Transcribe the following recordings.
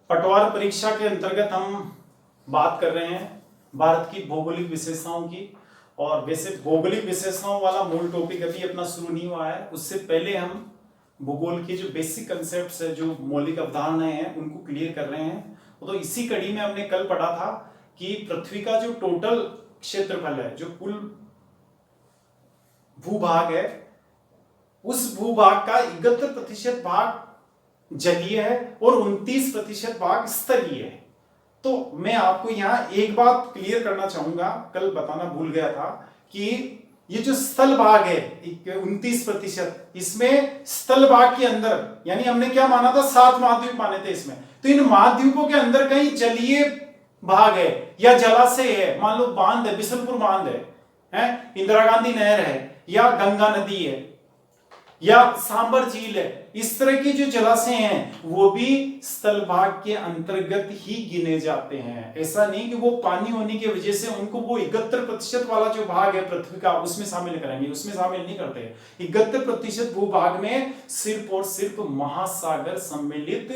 पटवार परीक्षा के अंतर्गत हम बात कर रहे हैं भारत की भौगोलिक विशेषताओं की। और वैसे भौगोलिक विशेषताओं वाला मूल टॉपिक अभी अपना शुरू नहीं हुआ है, उससे पहले हम भूगोल के जो बेसिक कंसेप्ट्स है, जो मौलिक अवधारणाएं हैं, उनको क्लियर कर रहे हैं। तो इसी कड़ी में हमने कल पढ़ा था कि पृथ्वी का जो टोटल क्षेत्रफल है, जो कुल भूभाग है, उस भूभाग का 71% भाग जलीय है और 29% भाग स्थलीय है। तो मैं आपको यहां एक बात क्लियर करना चाहूंगा, कल बताना भूल गया था कि ये जो स्थल भाग है 29%, इसमें स्थल भाग के अंदर यानी हमने क्या माना था, 7 महाद्वीप माने थे इसमें। तो इन महाद्वीपों के अंदर कहीं जलीय भाग है या जलाशय है, मान लो बांध है, बिशनपुर बांध है, इंदिरा गांधी नहर है, या गंगा नदी है, या सांबर झील है, इस तरह के जो जलाशय हैं वो भी स्थल भाग के अंतर्गत ही गिने जाते हैं। ऐसा नहीं कि वो पानी होने की वजह से उनको वो 71% वाला जो भाग है पृथ्वी का उसमें शामिल करेंगे, उसमें शामिल नहीं करते। 71% भूभाग में सिर्फ और सिर्फ महासागर सम्मिलित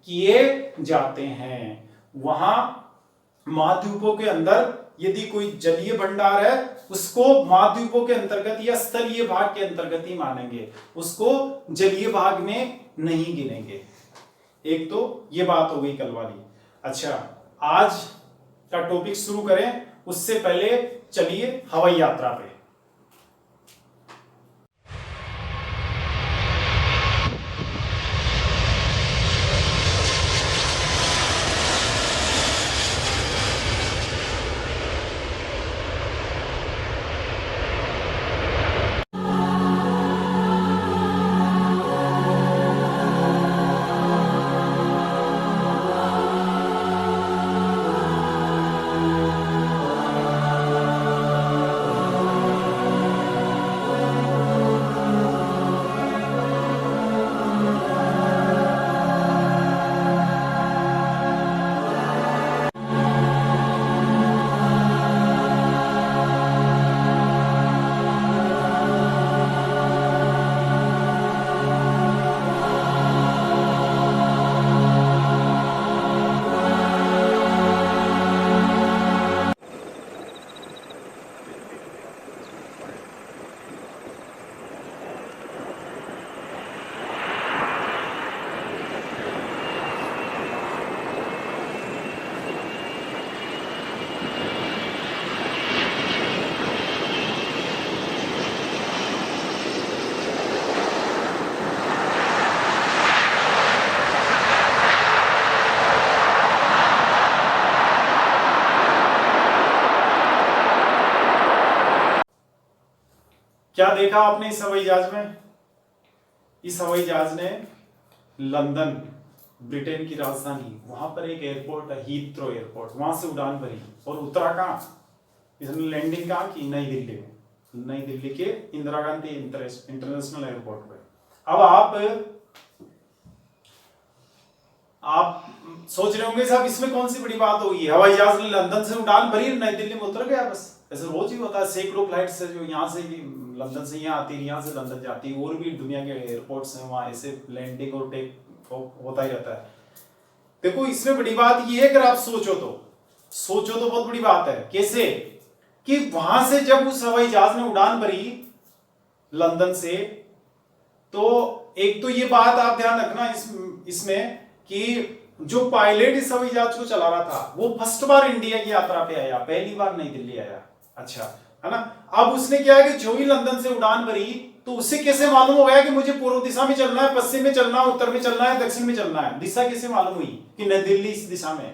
किए जाते हैं। वहां महाद्वीपों के अंदर यदि कोई जलीय भंडार है उसको महाद्वीपों के अंतर्गत या स्थलीय भाग के अंतर्गत ही मानेंगे, उसको जलीय भाग में नहीं गिनेंगे। एक तो ये बात हो गई कल वाली। अच्छा, आज का टॉपिक शुरू करें उससे पहले चलिए हवाई यात्रा पे। क्या देखा आपने इस हवाई जहाज में? इस हवाई जहाज ने लंदन, ब्रिटेन की राजधानी, वहां पर एक एयरपोर्ट है हीथ्रो एयरपोर्ट, वहां से उड़ान भरी और उतरा कहां? इसने लैंडिंग कहां की? नई दिल्ली में, नई दिल्ली के इंदिरा गांधी इंटरनेशनल एयरपोर्ट पे। अब आप सोच रहे होंगे साहब इसमें कौन सी बड़ी बात होगी, हवाई जहाज ने लंदन से उड़ान भरी, नई दिल्ली में उतर गया, बस। ऐसे रोज ही होता है, सैकड़ों फ्लाइट्स है जो यहाँ से लंदन से यहाँ आती है, यहाँ से लंदन जाती है, और भी दुनिया के एयरपोर्ट्स हैं वहां ऐसे लैंडिंग और टेक होता ही रहता है। देखो इसमें बड़ी बात ये है, अगर आप सोचो तो बहुत बड़ी बात है। कैसे कि वहां से जब उस हवाई जहाज ने उड़ान भरी लंदन से, तो एक तो ये बात आप ध्यान रखना इसमें कि जो पायलट इस हवाई जहाज को चला रहा था वो फर्स्ट बार इंडिया की यात्रा पे आया, पहली बार नई दिल्ली आया। अच्छा है ना। अब उसने क्या है कि जो ही लंदन से उड़ान भरी तो उसे कैसे मालूम हो गया कि मुझे पूर्व दिशा में चलना है, पश्चिम में चलना है, उत्तर में चलना है, दक्षिण में चलना है? दिशा कैसे मालूम हुई कि नई दिल्ली इस दिशा में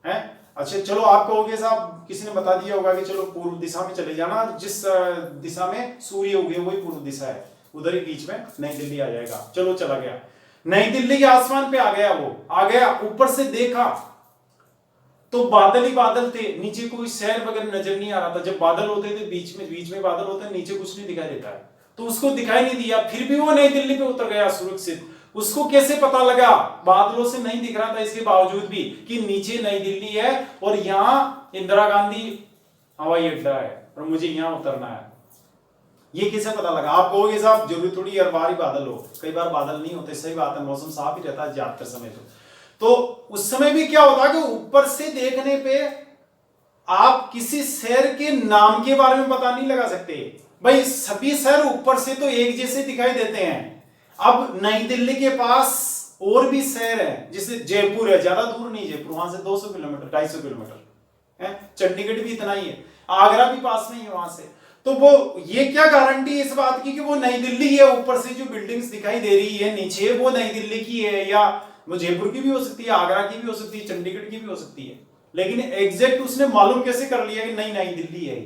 है? अच्छा चलो, आप कहोगे साहब किसी ने बता दिया होगा कि चलो पूर्व दिशा में चले जाना, जिस दिशा में सूर्य उगे वही पूर्व दिशा है, उधर ही बीच में नई दिल्ली आ जाएगा। चलो चला गया, नई दिल्ली के आसमान पे आ गया, वो आ गया, ऊपर से देखा तो बादल ही बादल थे, नीचे कोई शहर वगैरह नजर नहीं आ रहा था। जब बादल होते थे बीच में बादल होते हैं, नीचे कुछ नहीं दिखाई देता है, तो उसको दिखाई नहीं दिया, फिर भी वो नई दिल्ली पे उतर गया सुरक्षित। उसको कैसे पता लगा? बादलों से नहीं दिख रहा था इसके बावजूद भी कि नीचे नई दिल्ली है और यहाँ इंदिरा गांधी हवाई अड्डा है और मुझे यहाँ उतरना है। ये कैसे पता लगा? आप कहोगे साहब जरूरी थोड़ी हर बार ही बादल हो, कई बार बादल नहीं होते, सही बात है, मौसम साफ ही रहता है ज्यादातर समय। तो उस समय भी क्या होता कि ऊपर से देखने पे आप किसी शहर के नाम के बारे में पता नहीं लगा सकते भाई, सभी शहर ऊपर से तो एक जैसे दिखाई देते हैं। अब नई दिल्ली के पास और भी शहर है, जैसे जयपुर है, ज्यादा दूर नहीं जयपुर, वहां से 200 किलोमीटर 250 किलोमीटर है, चंडीगढ़ भी इतना ही है, आगरा भी पास में ही है वहां से। तो वो ये क्या गारंटी है इस बात की कि वो नई दिल्ली है, ऊपर से जो बिल्डिंग्स दिखाई दे रही है नीचे वो नई दिल्ली की है, या वो जयपुर की भी हो सकती है, आगरा की भी हो सकती है, चंडीगढ़ की भी हो सकती है, लेकिन एग्जैक्ट उसने मालूम कैसे कर लिया कि नई दिल्ली है।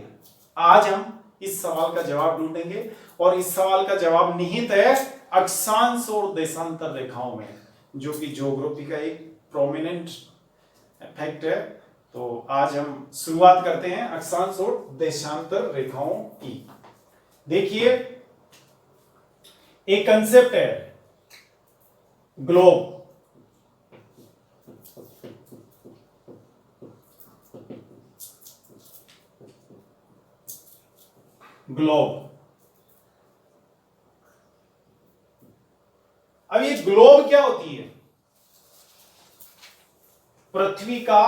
आज हम इस सवाल का जवाब ढूंढेंगे और इस सवाल का जवाब निहित है अक्षांश और देशांतर रेखाओं में, जो कि ज्योग्राफी का एक प्रोमिनेंट फैक्ट है। तो आज हम शुरुआत करते हैं अक्षांश और देशांतर रेखाओं की। देखिए एक कंसेप्ट है ग्लोब। ग्लोब, अब ये ग्लोब क्या होती है? पृथ्वी का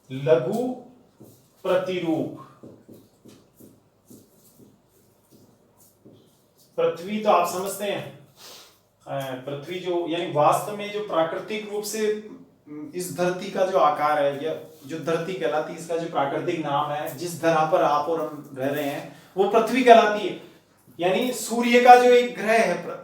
लघु प्रतिरूप। पृथ्वी तो आप समझते हैं, पृथ्वी जो यानी वास्तव में जो प्राकृतिक रूप से इस धरती का जो आकार है, या जो धरती कहलाती है, इसका जो प्राकृतिक नाम है, जिस धरा पर आप और हम रह रहे हैं वो पृथ्वी कहलाती है। यानी सूर्य का जो एक ग्रह है,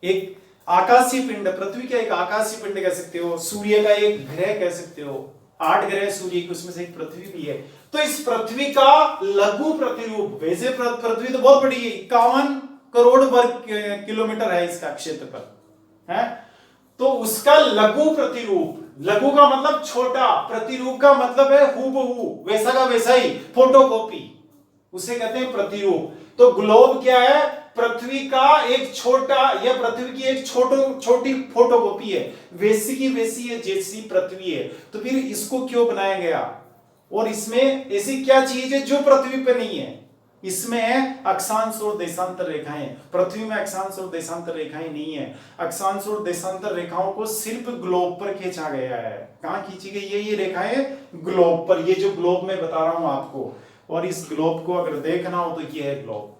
एक आकाशीय पिंड, पृथ्वी का एक आकाशीय पिंड कह सकते हो, सूर्य का एक ग्रह कह सकते हो, 8 ग्रह सूर्य के, उसमें से एक पृथ्वी भी है। तो इस पृथ्वी का लघु प्रतिरूप, वैसे पृथ्वी तो बहुत बड़ी है, 51 करोड़ वर्ग किलोमीटर है इसका क्षेत्रफल है, तो उसका लघु प्रतिरूप, लघु का मतलब छोटा, प्रतिरूप का मतलब है हूबहू, वैसा का वैसा ही, फोटोकॉपी, उसे कहते हैं प्रतिरूप। तो ग्लोब क्या है? पृथ्वी का एक छोटा, या पृथ्वी की एक छोटी फोटोकॉपी है, वैसी की वैसी है जैसी पृथ्वी है। तो फिर इसको क्यों बनाया गया? और इसमें ऐसी क्या चीज है जो पृथ्वी पे नहीं है? इसमें है अक्षांश और देशांतर रेखाएं। पृथ्वी में अक्षांश और देशांतर रेखाएं नहीं है। अक्षांश और देशांतर रेखाओं को सिर्फ ग्लोब पर खींचा गया है। कहां खींची गई है ये रेखाएं? ग्लोब पर। ये जो ग्लोब मैं बता रहा हूं आपको, और इस ग्लोब को अगर देखना हो तो ये है ग्लोब।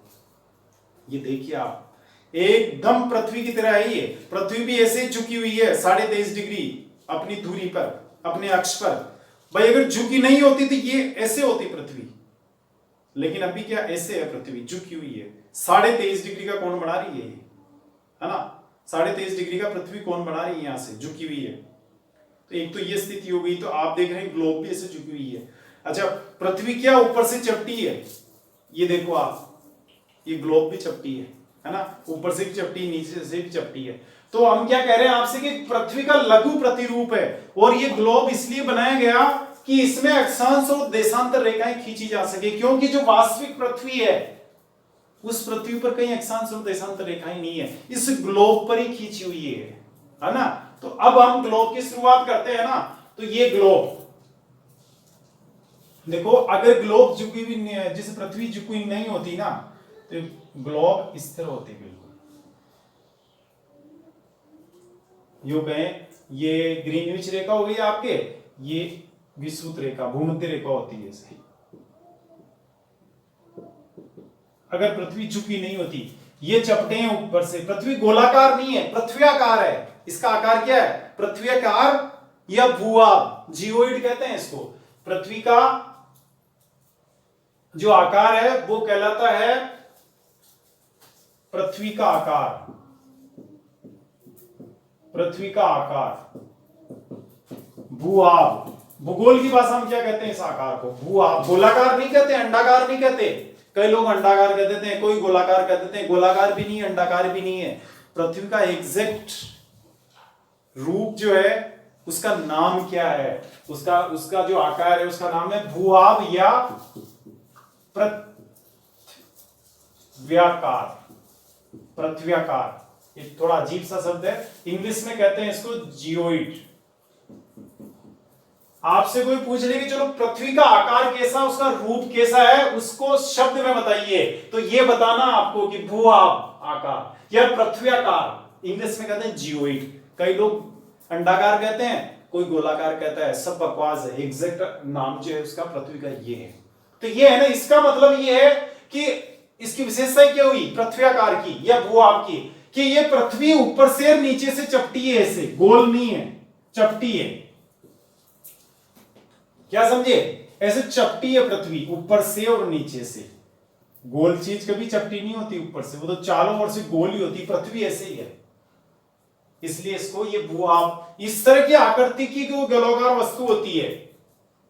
ये देखिए आप, एकदम पृथ्वी की तरह है ये। पृथ्वी भी ऐसे झुकी हुई है 23.5 डिग्री अपनी धुरी पर, अपने अक्ष पर। भाई अगर झुकी नहीं होती तो ये ऐसे होती पृथ्वी, लेकिन अभी क्या ऐसे है, पृथ्वी झुकी हुई है, 23.5 डिग्री का कोण बना रही है ना, 23.5 डिग्री का पृथ्वी कोण बना रही है, यहां से झुकी हुई है। तो एक तो ये स्थिति हो गई। तो आप देख रहे हैं ग्लोब भी ऐसे झुकी हुई है। अच्छा, पृथ्वी क्या ऊपर से चपटी है, ये देखो आप, ये ग्लोब भी चपटी है ना, ऊपर से भी चपटी, नीचे से भी चपटी है। तो हम क्या कह रहे हैं आपसे कि पृथ्वी का लघु प्रतिरूप है, और ये ग्लोब इसलिए बनाया गया कि इसमें अक्षांश और देशांतर रेखाएं खींची जा सके, क्योंकि जो वास्तविक पृथ्वी है उस पृथ्वी पर कहीं अक्षांश और देशांतर रेखाएं नहीं है, इस ग्लोब पर ही खींची हुई है ना। तो अब हम ग्लोब की शुरुआत करते हैं ना। तो ये ग्लोब देखो, अगर ग्लोब झुकी हुई, जैसे पृथ्वी झुकी हुई नहीं होती ना, तो ग्लोब स्थिर होती बिल्कुल। यूं कहें, ये ग्रीनविच रेखा हो गई आपके, ये विषुवत रेखा, भूमध्य रेखा होती है सही। अगर पृथ्वी झुकी नहीं होती, ये चपटे हैं ऊपर से, पृथ्वी गोलाकार नहीं है, पृथ्वी आकार है। इसका आकार क्या है? पृथ्वी आकार या भूआब, जियोइड कहते हैं इसको। पृथ्वी का जो आकार है वो कहलाता है पृथ्वी का आकार। पृथ्वी का आकार, भूआब। भूगोल की भाषा में क्या कहते हैं इस आकार को? भूआब। गोलाकार नहीं कहते, अंडाकार नहीं कहते। कई लोग अंडाकार कह देते हैं, कोई गोलाकार कह देते हैं। गोलाकार भी नहीं है, अंडाकार भी नहीं है। पृथ्वी का एग्जैक्ट रूप जो है उसका नाम क्या है? उसका जो आकार है उसका नाम है भूआब या पृथ्व्याकार। पृथ्व्याकार ये थोड़ा अजीब सा शब्द है, इंग्लिश में कहते हैं इसको जियोइड। आपसे कोई पूछ ले कि चलो पृथ्वी का आकार कैसा, उसका रूप कैसा है, उसको शब्द में बताइए, तो ये बताना आपको कि भूआब आकार या पृथ्व्याकार। इंग्लिश में कहते हैं जियोइड। कई लोग अंडाकार कहते हैं, कोई गोलाकार कहता है, सब बकवास है। एग्जैक्ट नाम जो है उसका पृथ्वी का ये है। तो ये है ना, इसका मतलब ये है कि इसकी विशेषता क्या हुई पृथ्वी आकार की या भू-आभ की, कि ये पृथ्वी ऊपर से और नीचे से चपटी है, ऐसे गोल नहीं है, चपटी है। क्या समझे? ऐसे चपटी है पृथ्वी ऊपर से और नीचे से। गोल चीज कभी चपटी नहीं होती ऊपर से, वो तो चारों ओर से गोल ही होती। पृथ्वी ऐसे ही है, इसलिए इसको ये भू-आभ, इस तरह की आकृति की जो गोलाकार वस्तु होती है,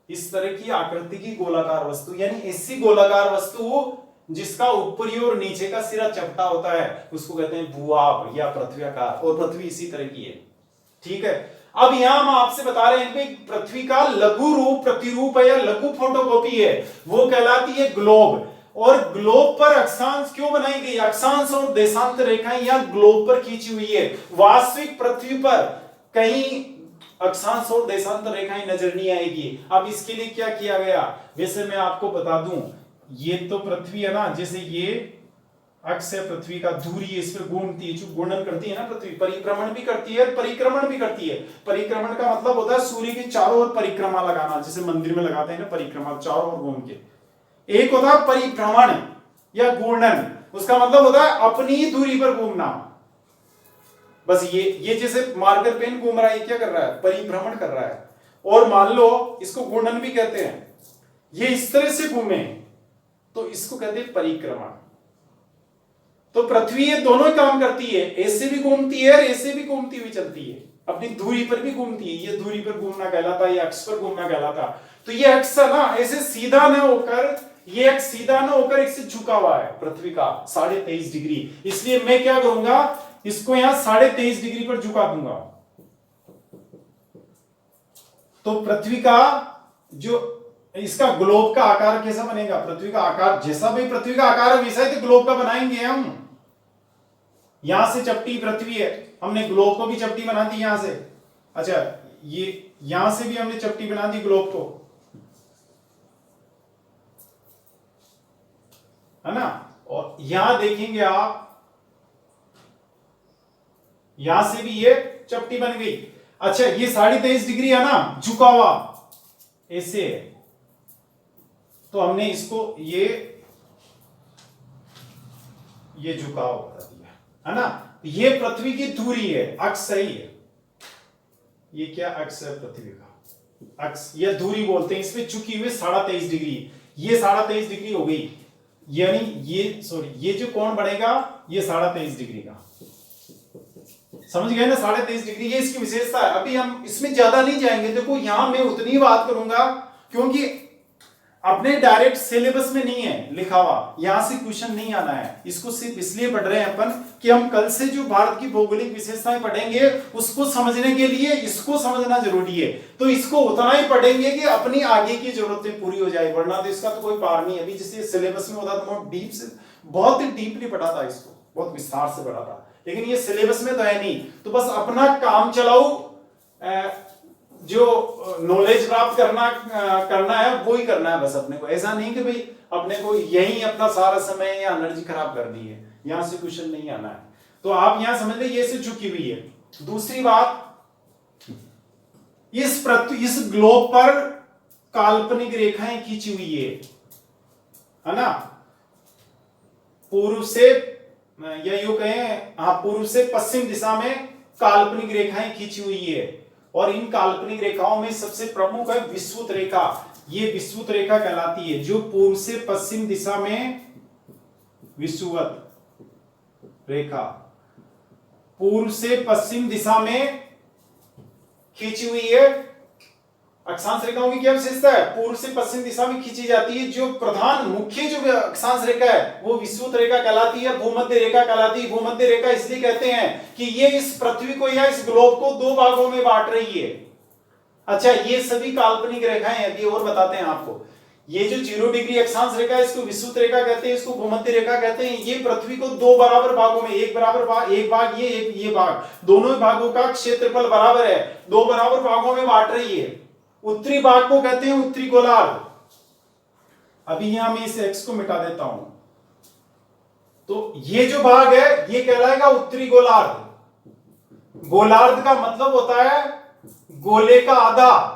इस तरह की आकृति की गोलाकार वस्तु, यानी ऐसी गोलाकार वस्तु जिसका ऊपरी और नीचे का सिरा चपटा होता है, उसको कहते हैं भू-आभ या पृथ्वी आकार। और पृथ्वी इसी तरह की है। ठीक है, अब यहां हम आपसे बता रहे हैं कि पृथ्वी का लघु रूप प्रतिरूप है या लघु फोटोकॉपी है, वो कहलाती है ग्लोब। और ग्लोब पर अक्षांश क्यों बनाई गई? अक्षांश और देशांतर रेखाएं यहां ग्लोब पर खींची हुई है। वास्तविक पृथ्वी पर कहीं अक्षांश और देशांतर रेखाएं नजर नहीं आएगी। अब इसके लिए क्या किया गया? वैसे मैं आपको बता दूं, ये तो पृथ्वी है ना, जैसे ये अक्ष है पृथ्वी का, धुरी है, इस पर घूमती है, जो घूर्णन करती है ना पृथ्वी, परिभ्रमण भी करती है, परिक्रमण भी करती है। परिक्रमण का मतलब होता है सूर्य के चारों ओर परिक्रमा लगाना, जैसे मंदिर में लगाते हैं ना परिक्रमा, चारों ओर घूम के। एक होता है परिभ्रमण या घूर्णन, उसका मतलब होता है अपनी ही दूरी पर घूमना। बस ये जैसे मार्कर पेन घूम रहा है, ये क्या कर रहा है? परिभ्रमण कर रहा है। और मान लो इसको घूर्णन भी कहते हैं, ये इस तरह से घूमे तो इसको कहते हैं परिक्रमण। तो पृथ्वी ये दोनों ही काम करती है, ऐसे भी घूमती है और ऐसे भी घूमती हुई चलती है, अपनी धुरी पर भी घूमती है। ये धुरी पर घूमना कहलाता है, ये अक्ष पर घूमना कहलाता। तो ये अक्ष ना ऐसे सीधा न होकर, ये अक्ष सीधा न होकर एक से झुका हुआ है पृथ्वी का 23.5 डिग्री। इसलिए मैं क्या करूंगा, इसको यहां 23.5 डिग्री पर झुका दूंगा। तो पृथ्वी का जो इसका ग्लोब का आकार कैसा बनेगा? पृथ्वी का आकार जैसा भी पृथ्वी का आकार है वैसा ही तो ग्लोब का बनाएंगे हम। यहां से चपटी पृथ्वी है, हमने ग्लोब को भी चपटी बना दी यहां से। अच्छा, ये यहां से भी हमने चपटी बना दी ग्लोब को, है ना। और यहां देखेंगे आप, यहां से भी ये चपटी बन गई। अच्छा, ये 23.5 डिग्री है ना झुका हुआ, ऐसे है, तो हमने इसको ये झुकाव बता दिया, है ना। ये पृथ्वी की दूरी है, अक्ष सही है। ये क्या अक्ष है? पृथ्वी का अक्ष या दूरी बोलते हैं। इसमें झुकी हुई 23.5 डिग्री, ये 23.5 डिग्री हो गई, यानी ये जो कोण बढ़ेगा ये 23.5 डिग्री का, समझ गए ना? 23.5 डिग्री ये इसकी विशेषता है। अभी हम इसमें ज्यादा नहीं जाएंगे। देखो यहां मैं उतनी बात करूंगा क्योंकि अपने डायरेक्ट सिलेबस में नहीं है लिखा हुआ, यहां से क्वेश्चन नहीं आना है। इसको सिर्फ इसलिए पढ़ रहे हैं अपन कि हम कल से जो भारत की भौगोलिक विशेषताएं पढ़ेंगे उसको समझने के लिए इसको समझना जरूरी है। तो इसको उतना ही पढ़ेंगे कि अपनी आगे की जरूरतें पूरी हो जाए, वरना तो इसका तो कोई पार नहीं है। अभी जैसे सिलेबस में होता तो बहुत ही डीपली पढ़ा था, इसको बहुत विस्तार से पढ़ा था, लेकिन ये सिलेबस में तो है नहीं। तो बस अपना काम चलाओ, जो नॉलेज प्राप्त करना है वो ही करना है बस अपने को। ऐसा नहीं कि भाई अपने को यही अपना सारा समय या एनर्जी खराब कर दी है, यहां से क्वेश्चन नहीं आना है। तो आप यहां समझ ले ये से झुकी हुई है। दूसरी बात, इस ग्लोब पर काल्पनिक रेखाएं खींची हुई है ना, पूर्व से या यूं कहें, पूर्व से पश्चिम दिशा में काल्पनिक रेखाएं खींची हुई है। और इन काल्पनिक रेखाओं में सबसे प्रमुख है विषुवत रेखा। ये विषुवत रेखा कहलाती है, जो पूर्व से पश्चिम दिशा में, विषुवत रेखा पूर्व से पश्चिम दिशा में खींची हुई है। अक्षांश रेखाओं की क्या विशेषता है? पूर्व से पश्चिम दिशा में खींची जाती है। जो प्रधान मुख्य जो अक्षांश रेखा है वो विषुवत रेखा कहलाती है, भूमध्य रेखा कहलाती है। भूमध्य रेखा इसलिए कहते हैं कि ये इस पृथ्वी को या इस ग्लोब को दो भागों में बांट रही है। अच्छा, ये सभी काल्पनिक रेखाएं अभी और बताते हैं आपको। ये जो 0 डिग्री अक्षांश रेखा है इसको विषुवत रेखा कहते हैं, इसको भूमध्य रेखा कहते हैं। ये पृथ्वी को दो बराबर भागों में, एक भाग ये भाग, दोनों भागों का क्षेत्रफल बराबर है, दो बराबर भागों में बांट रही है। उत्तरी भाग को कहते हैं उत्तरी गोलार्ध। अभी यहां मैं इस एक्स को मिटा देता हूं, तो ये जो भाग है ये कहलाएगा उत्तरी गोलार्ध, गोलार्ध का मतलब होता है गोले का आधा।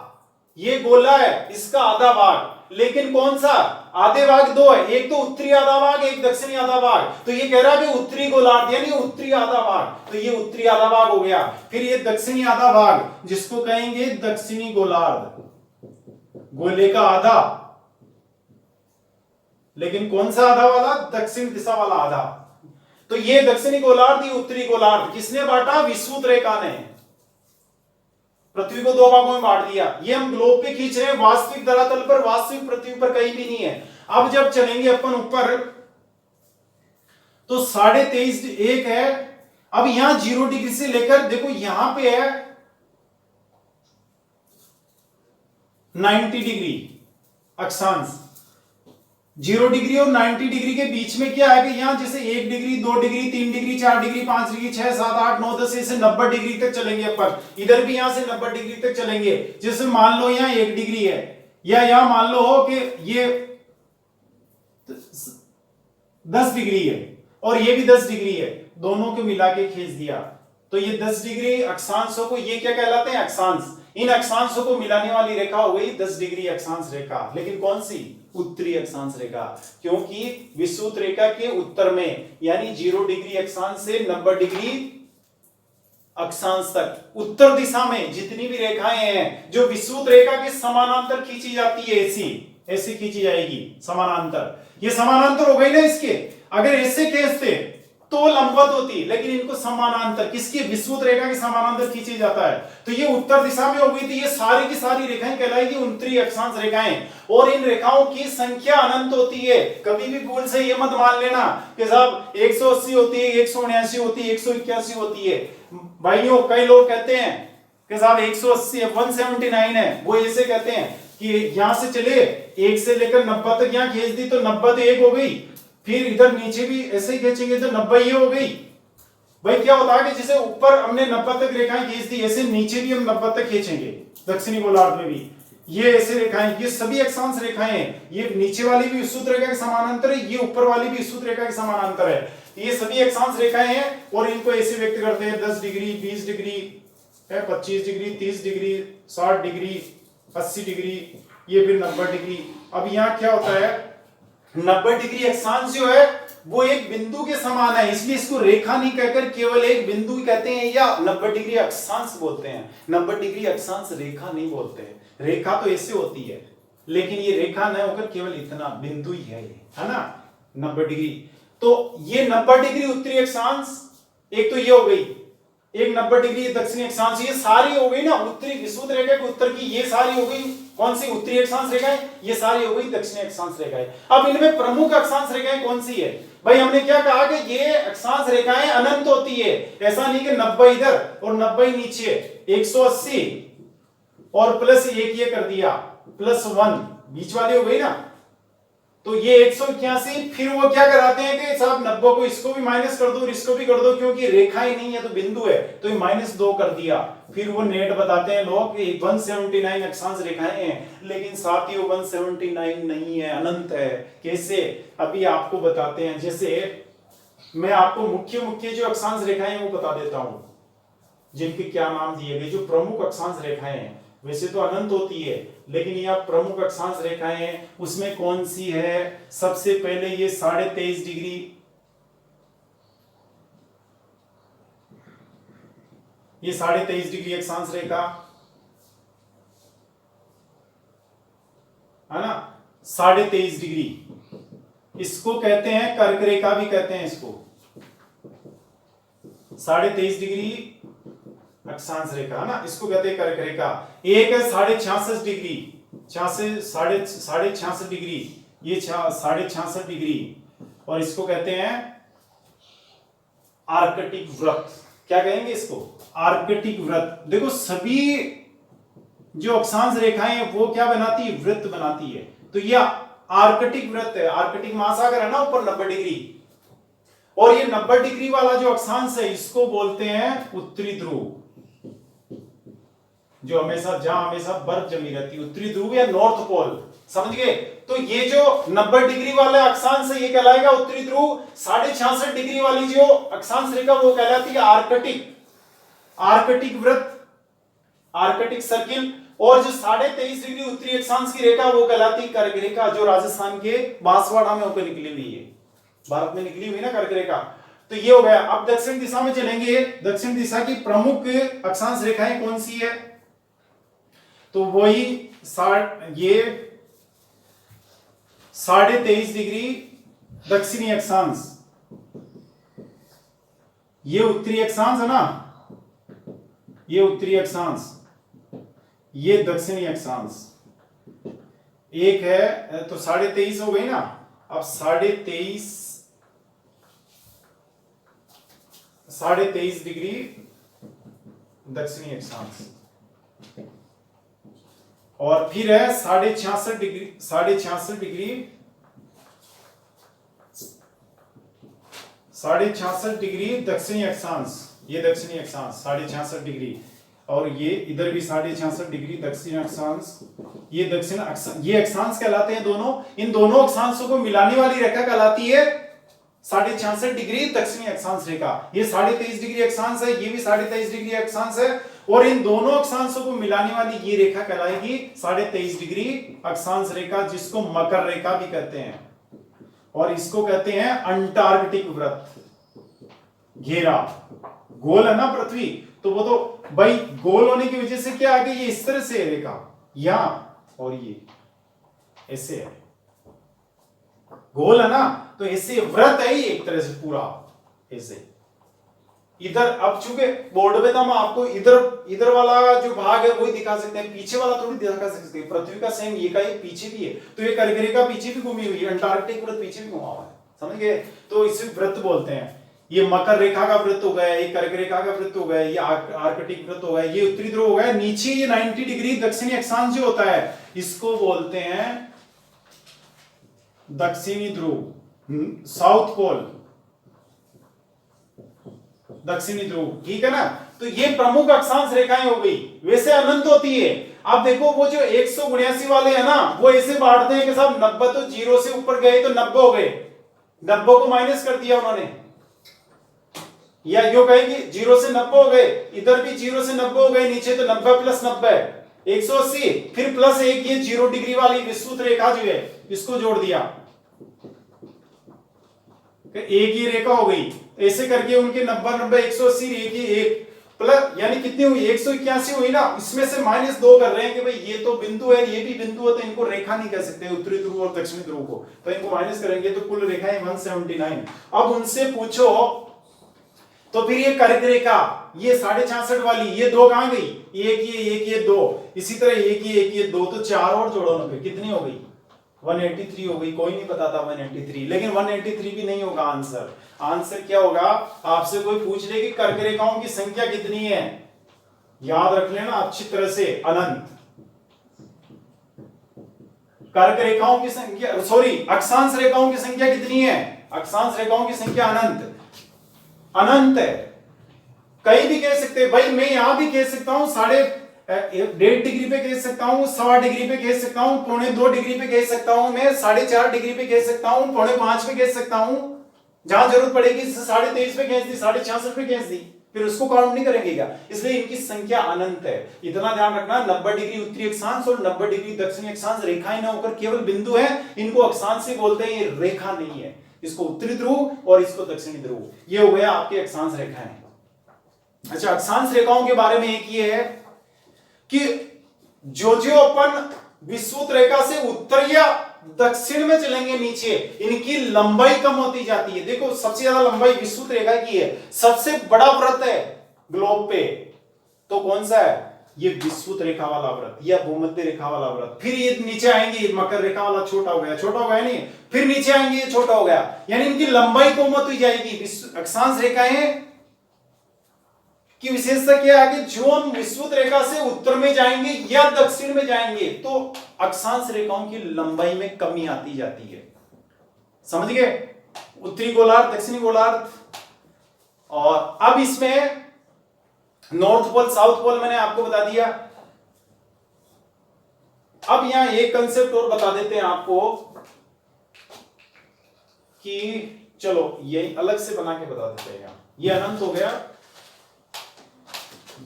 ये गोला है, इसका आधा भाग, लेकिन कौन सा? आधे भाग दो है, एक तो उत्तरी आधा भाग, एक दक्षिणी आधा भाग। तो ये कह रहा है कि उत्तरी गोलार्ध यानी उत्तरी आधा भाग, तो ये उत्तरी आधा भाग हो गया। फिर ये दक्षिणी आधा भाग जिसको कहेंगे दक्षिणी गोलार्ध, गोले का आधा, लेकिन कौन सा आधा वाला? दक्षिण दिशा वाला आधा। तो ये दक्षिणी गोलार्ध, ये उत्तरी गोलार्ध किसने बांटा? विषुवत रेखा ने पृथ्वी को दो भागों में बांट दिया। ये हम ग्लोब पे खींच रहे हैं, वास्तविक धरातल पर, वास्तविक पृथ्वी पर कहीं भी नहीं है। अब जब चलेंगे अपन ऊपर तो 23.5 एक है। अब यहां 0 डिग्री से लेकर देखो यहां पे है 90 डिग्री अक्षांश। 0 डिग्री और 90 डिग्री के बीच में क्या है कि यहां जैसे 1 degree, 2 degree, 3 degree, 4 degree, 5 degree, 6, 7, 8, 9, 10 ऐसे 90 डिग्री तक चलेंगे अपन। इधर भी यहां से 90 डिग्री तक चलेंगे। जैसे मान लो यहां 1 डिग्री है, या यहां मान लो कि ये 10 डिग्री है और ये भी 10 डिग्री है, दोनों को मिला के खींच दिया तो ये 10 डिग्री अक्षांशों को, ये क्या कहलाते हैं? अक्षांश। इन अक्षांशों को मिलाने वाली रेखा हो गई 10 डिग्री अक्षांश रेखा। लेकिन कौन सी? उत्तरी अक्षांश रेखा, क्योंकि विषुवत रेखा के उत्तर में यानी 0 डिग्री अक्षांश से 90 डिग्री अक्षांश तक उत्तर दिशा में जितनी भी रेखाएं हैं जो विषुवत रेखा के समानांतर खींची जाती है, ऐसी खींची जाएगी समानांतर। ये समानांतर हो गई ना इसके। अगर ऐसे खींचते तो लंबवत होती, लेकिन इनको समानांतर, किसकी? विषुवत रेखा के समानांतर खींची जाता है। तो ये उत्तर दिशा में हो गई थी। ये सारी की सारी रेखाएं कहलाएगी उत्तरी अक्षांश रेखाएं। और इन रेखाओं की संख्या अनंत होती है। कभी भी भूल से ये मत मान लेना कि साहब 180 होती है, 179 होती है, 181 होती है। भाइयों कई लोग कहते हैं कि साहब 180 है, 179 है। वो ऐसे कहते हैं कि यहां से चले 1 से लेकर 90 तक यहां खींच दी तो 90 तो 1 हो गई, फिर इधर नीचे भी ऐसे ही खींचेंगे तो 90 ये हो गई। भाई क्या होता है कि जैसे ऊपर हमने 90 तक रेखाएं खींच दी, ऐसे नीचे भी हम 90 तक खींचेंगे। दक्षिणी गोलार्ध में भी ये ऐसे रेखाएं, ये सभी अक्षांश रेखाएं हैं। ये नीचे वाली भी विषुवत रेखा के समानांतर है, ये ऊपर वाली भी विषुवत रेखा के समानांतर है। ये सभी अक्षांश रेखाएं हैं और इनको ऐसे व्यक्त करते हैं 10 degree, 20 degree, 25 degree, 30 degree, 60 degree, 80 degree, ये फिर 90 डिग्री। अब यहाँ क्या होता है, 90 डिग्री अक्षांश जो है वो एक बिंदु के समान है, इसलिए इसको रेखा नहीं कहकर केवल एक बिंदु कहते हैं या 90 डिग्री अक्षांश बोलते हैं। 90 डिग्री अक्षांश रेखा नहीं बोलते हैं। रेखा तो ऐसे होती है, लेकिन ये रेखा न होकर केवल इतना बिंदु ही है ना 90 डिग्री। तो ये 90 डिग्री उत्तरी अक्षांश, एक तो ये हो गई, एक 90 डिग्री दक्षिणी अक्षांश, ये सारी हो गई ना उत्तरी विषुवत रेखा के उत्तर की, ये सारी हो गई कौन सी? उत्तरी अक्षांश रेखाएं। ये सारी हो गई दक्षिणी अक्षांश रेखाएं। अब इनमें प्रमुख अक्षांश रेखाएं कौन सी है? भाई हमने क्या कहा कि ये अक्षांश रेखाएं अनंत होती है। ऐसा नहीं कि 90 इधर और 90 नीचे, 180 और प्लस 1 ये कर दिया, +1 बीच वाली हो गई ना। तो ये 181, फिर वो क्या कराते हैं कि साहब 90 को इसको भी माइनस कर दो और इसको भी कर दो, क्योंकि रेखा ही नहीं है तो बिंदु है, तो ये -2 कर दिया। फिर वो नेट बताते हैं लोग कि 179 अक्षांश रेखाएं हैं, लेकिन साथियों 179 नहीं है, अनंत है। कैसे? अभी आपको बताते हैं। जैसे मैं आपको मुख्य मुख्य जो अक्षांश रेखाएं हैं वो बता देता हूं, जिनके क्या नाम दिए गए। जो प्रमुख अक्षांश रेखाएं हैं वैसे तो अनंत होती है, लेकिन यह प्रमुख अक्षांश रेखाएं हैं, उसमें कौन सी है? सबसे पहले ये 23.5 डिग्री, ये 23.5 डिग्री अक्षांश रेखा है ना, 23.5 डिग्री। इसको कहते हैं कर्क रेखा भी कहते हैं इसको। 23.5 डिग्री अक्षांश रेखा है ना, इसको कहते हैं कर्क रेखा। एक है 66.5 डिग्री, 66.5 डिग्री, ये 66.5 डिग्री, और इसको कहते हैं आर्कटिक वृत्त। क्या कहेंगे इसको? आर्कटिक वृत्त। देखो सभी जो अक्षांश रेखाएं हैं वो क्या बनाती है? वृत्त बनाती है। तो यह आर्कटिक वृत्त है। आर्कटिक महासागर है ना ऊपर 90 डिग्री, और ये 90 डिग्री वाला जो अक्षांश है इसको बोलते हैं उत्तरी ध्रुव, जो जहां हमेशा बर्फ जमी रहती है, उत्तरी ध्रुव या नॉर्थ पोल, समझ गए? तो ये जो 90 डिग्री वाला अक्षांश है ये कहलाएगा उत्तरी ध्रुव। 66.5 डिग्री वाली जो अक्षांश रेखा वो कहलाती है आर्कटिक। आर्कटिक वृत्त, आर्कटिक सर्किल, और जो 23.5 डिग्री उत्तरी अक्षांश की रेखा वो कहलाती कर्क रेखा, जो राजस्थान के बांसवाड़ा में होकर निकली हुई है, भारत में निकली हुई ना कर्क रेखा। तो ये हो गया। अब दक्षिण दिशा में चलेंगे। दक्षिण दिशा की प्रमुख अक्षांश रेखाएं कौन सी है? तो वही ये 23.5 डिग्री दक्षिणी अक्षांश, ये उत्तरी अक्षांश है ना, ये उत्तरी अक्षांश, ये दक्षिणी अक्षांश। एक है तो 23.5 हो गई ना। अब 23.5 डिग्री दक्षिणी अक्षांश, और फिर है 66.5 डिग्री, 66.5 डिग्री दक्षिणी अक्षांश, ये दक्षिणी अक्षांश 66.5 डिग्री, और ये इधर भी 66.5 डिग्री दक्षिण अक्षांश, ये दक्षिण अक्षांश, ये अक्षांश कहलाते हैं दोनों। इन दोनों अक्षांशों को मिलाने वाली रेखा कहलाती है 66.5 डिग्री दक्षिणी अक्षांश रेखा। ये 23.5 डिग्री अक्षांश है, ये भी 23.5 डिग्री अक्षांश है, और इन दोनों अक्षांशों को मिलाने वाली ये रेखा कहलाएगी 23.5 डिग्री अक्षांश रेखा, जिसको मकर रेखा भी कहते हैं, और इसको कहते हैं अंटार्कटिक वृत्त। घेरा गोल है ना पृथ्वी, तो वो तो भाई गोल होने की वजह से क्या आगे ये इस तरह से रेखा यहां, और ये ऐसे है, गोल है ना, तो ऐसे व्रत है ये एक तरह से पूरा ऐसे। इधर अब चूंकि बोर्ड में था, मैं आपको इधर वाला जो भाग है वही दिखा सकते हैं, पीछे वाला थोड़ी दिखा सकते हैं। पृथ्वी का सेम ये का ये पीछे भी है, तो ये कर्क रेखा पीछे भी घूमी हुई है, अंटार्कटिक वृत्त पीछे भी घुमा हुआ है, समझ गए? तो इसे वृत्त बोलते हैं। ये मकर रेखा का वृत्त हो गया, ये कर्क रेखा का वृत्त हो गया, ये आर्कटिक वृत्त हो गया, ये उत्तरी ध्रुव हो गया। नीचे ये 90 डिग्री दक्षिणी अक्षांश जो होता है, इसको बोलते हैं दक्षिणी ध्रुव, साउथ पोल, दक्षिणी ध्रुव, ठीक है ना। तो ये प्रमुख अक्षांश रेखाएं हो गई, वैसे अनंत होती है। अब देखो वो जो 179 वाले है ना, वो ऐसे बांटते हैं कि साहब 90 तो 0 से ऊपर गए तो 90 हो गए, 90 को माइनस कर दिया उन्होंने, या यो कहेंगे 0 से 90 हो गए, इधर भी 0 से 90 हो गए, नीचे तो 90 प्लस 90 180, फिर प्लस एक ये 0 डिग्री वाली विषुवत रेखा जो है इसको जोड़ दिया, एक ये रेखा हो गई। ऐसे करके उनके 90 90 180 एक ही एक प्लस, यानी कितनी हुई 181 हुई ना। इसमें से -2 कर रहे हैं कि भाई ये तो बिंदु है, ये भी बिंदु है, तो इनको रेखा नहीं कह सकते उत्तरी ध्रुव और दक्षिणी ध्रुव को, तो इनको माइनस करेंगे तो कुल रेखाएं 179। अब उनसे पूछो तो फिर ये कर्क रेखा, ये 66.5 वाली, ये 2 कहां गई? एक ये 2, इसी तरह एक ये 2, तो 4 और जोड़ो ना, फिर कितनी हो गई? 183 हो गई। कोई नहीं बताता 183, लेकिन 183 भी नहीं होगा आंसर। आंसर क्या होगा? आपसे कोई पूछ ले कि कर्क रेखाओं की संख्या कितनी है, याद रख लेना अच्छी तरह से, अनंत। कर्क रेखाओं की संख्या, सॉरी, अक्षांश रेखाओं की संख्या कितनी है? अक्षांश रेखाओं की संख्या अनंत, अनंत है। कहीं भी कह सकते हैं भाई, मैं यहां भी कह सकता हूं 1.5 डिग्री पे कह सकता हूं, 1.25 डिग्री पे कह सकता हूं, 2.25 डिग्री पे कह सकता हूं, मैं 4.5 डिग्री पे कह सकता हूं, 4.5 पे कह सकता हूं, जहां जरूरत पड़ेगी 23.5 पे कह दी, 66.5 पे कह दी, फिर उसको काउंट नहीं करेंगे क्या? इसलिए इनकी संख्या अनंत है। इतना ध्यान रखना, 90 डिग्री उत्तरी अक्षांश और 90 डिग्री दक्षिणी अक्षांश रेखाएं न होकर केवल बिंदु है, इनको अक्षांश से बोलते हैं, ये रेखा नहीं है। इसको उत्तरी ध्रुव और इसको दक्षिणी ध्रुव, ये हो गया आपके अक्षांश रेखाएं। अच्छा, अक्षांश रेखाओं के बारे में एक ये है कि जो अपन विषुवत रेखा से उत्तर या दक्षिण में चलेंगे नीचे, इनकी लंबाई कम होती जाती है। देखो सबसे ज्यादा लंबाई विषुवत रेखा की है, सबसे बड़ा वृत्त है ग्लोब पे, तो कौन सा है? ये विषुवत रेखा वाला वृत्त या भूमध्य रेखा वाला वृत्त। फिर ये नीचे आएंगे, मकर रेखा वाला छोटा हो गया, छोटा हो गया नहीं, फिर नीचे आएंगे, ये छोटा हो गया, यानी इनकी लंबाई कम होती जाएगी। अक्षांश रेखाएं की विशेषता क्या है कि जो हम विषुवत रेखा से उत्तर में जाएंगे या दक्षिण में जाएंगे, तो अक्षांश रेखाओं की लंबाई में कमी आती जाती है। समझ गए? उत्तरी गोलार्ध, दक्षिणी गोलार्ध। और अब इसमें नॉर्थ पोल, साउथ पोल मैंने आपको बता दिया। अब यहां एक कंसेप्ट और बता देते हैं आपको कि चलो ये अलग से बना के बता देते हैं। ये अनंत हो गया,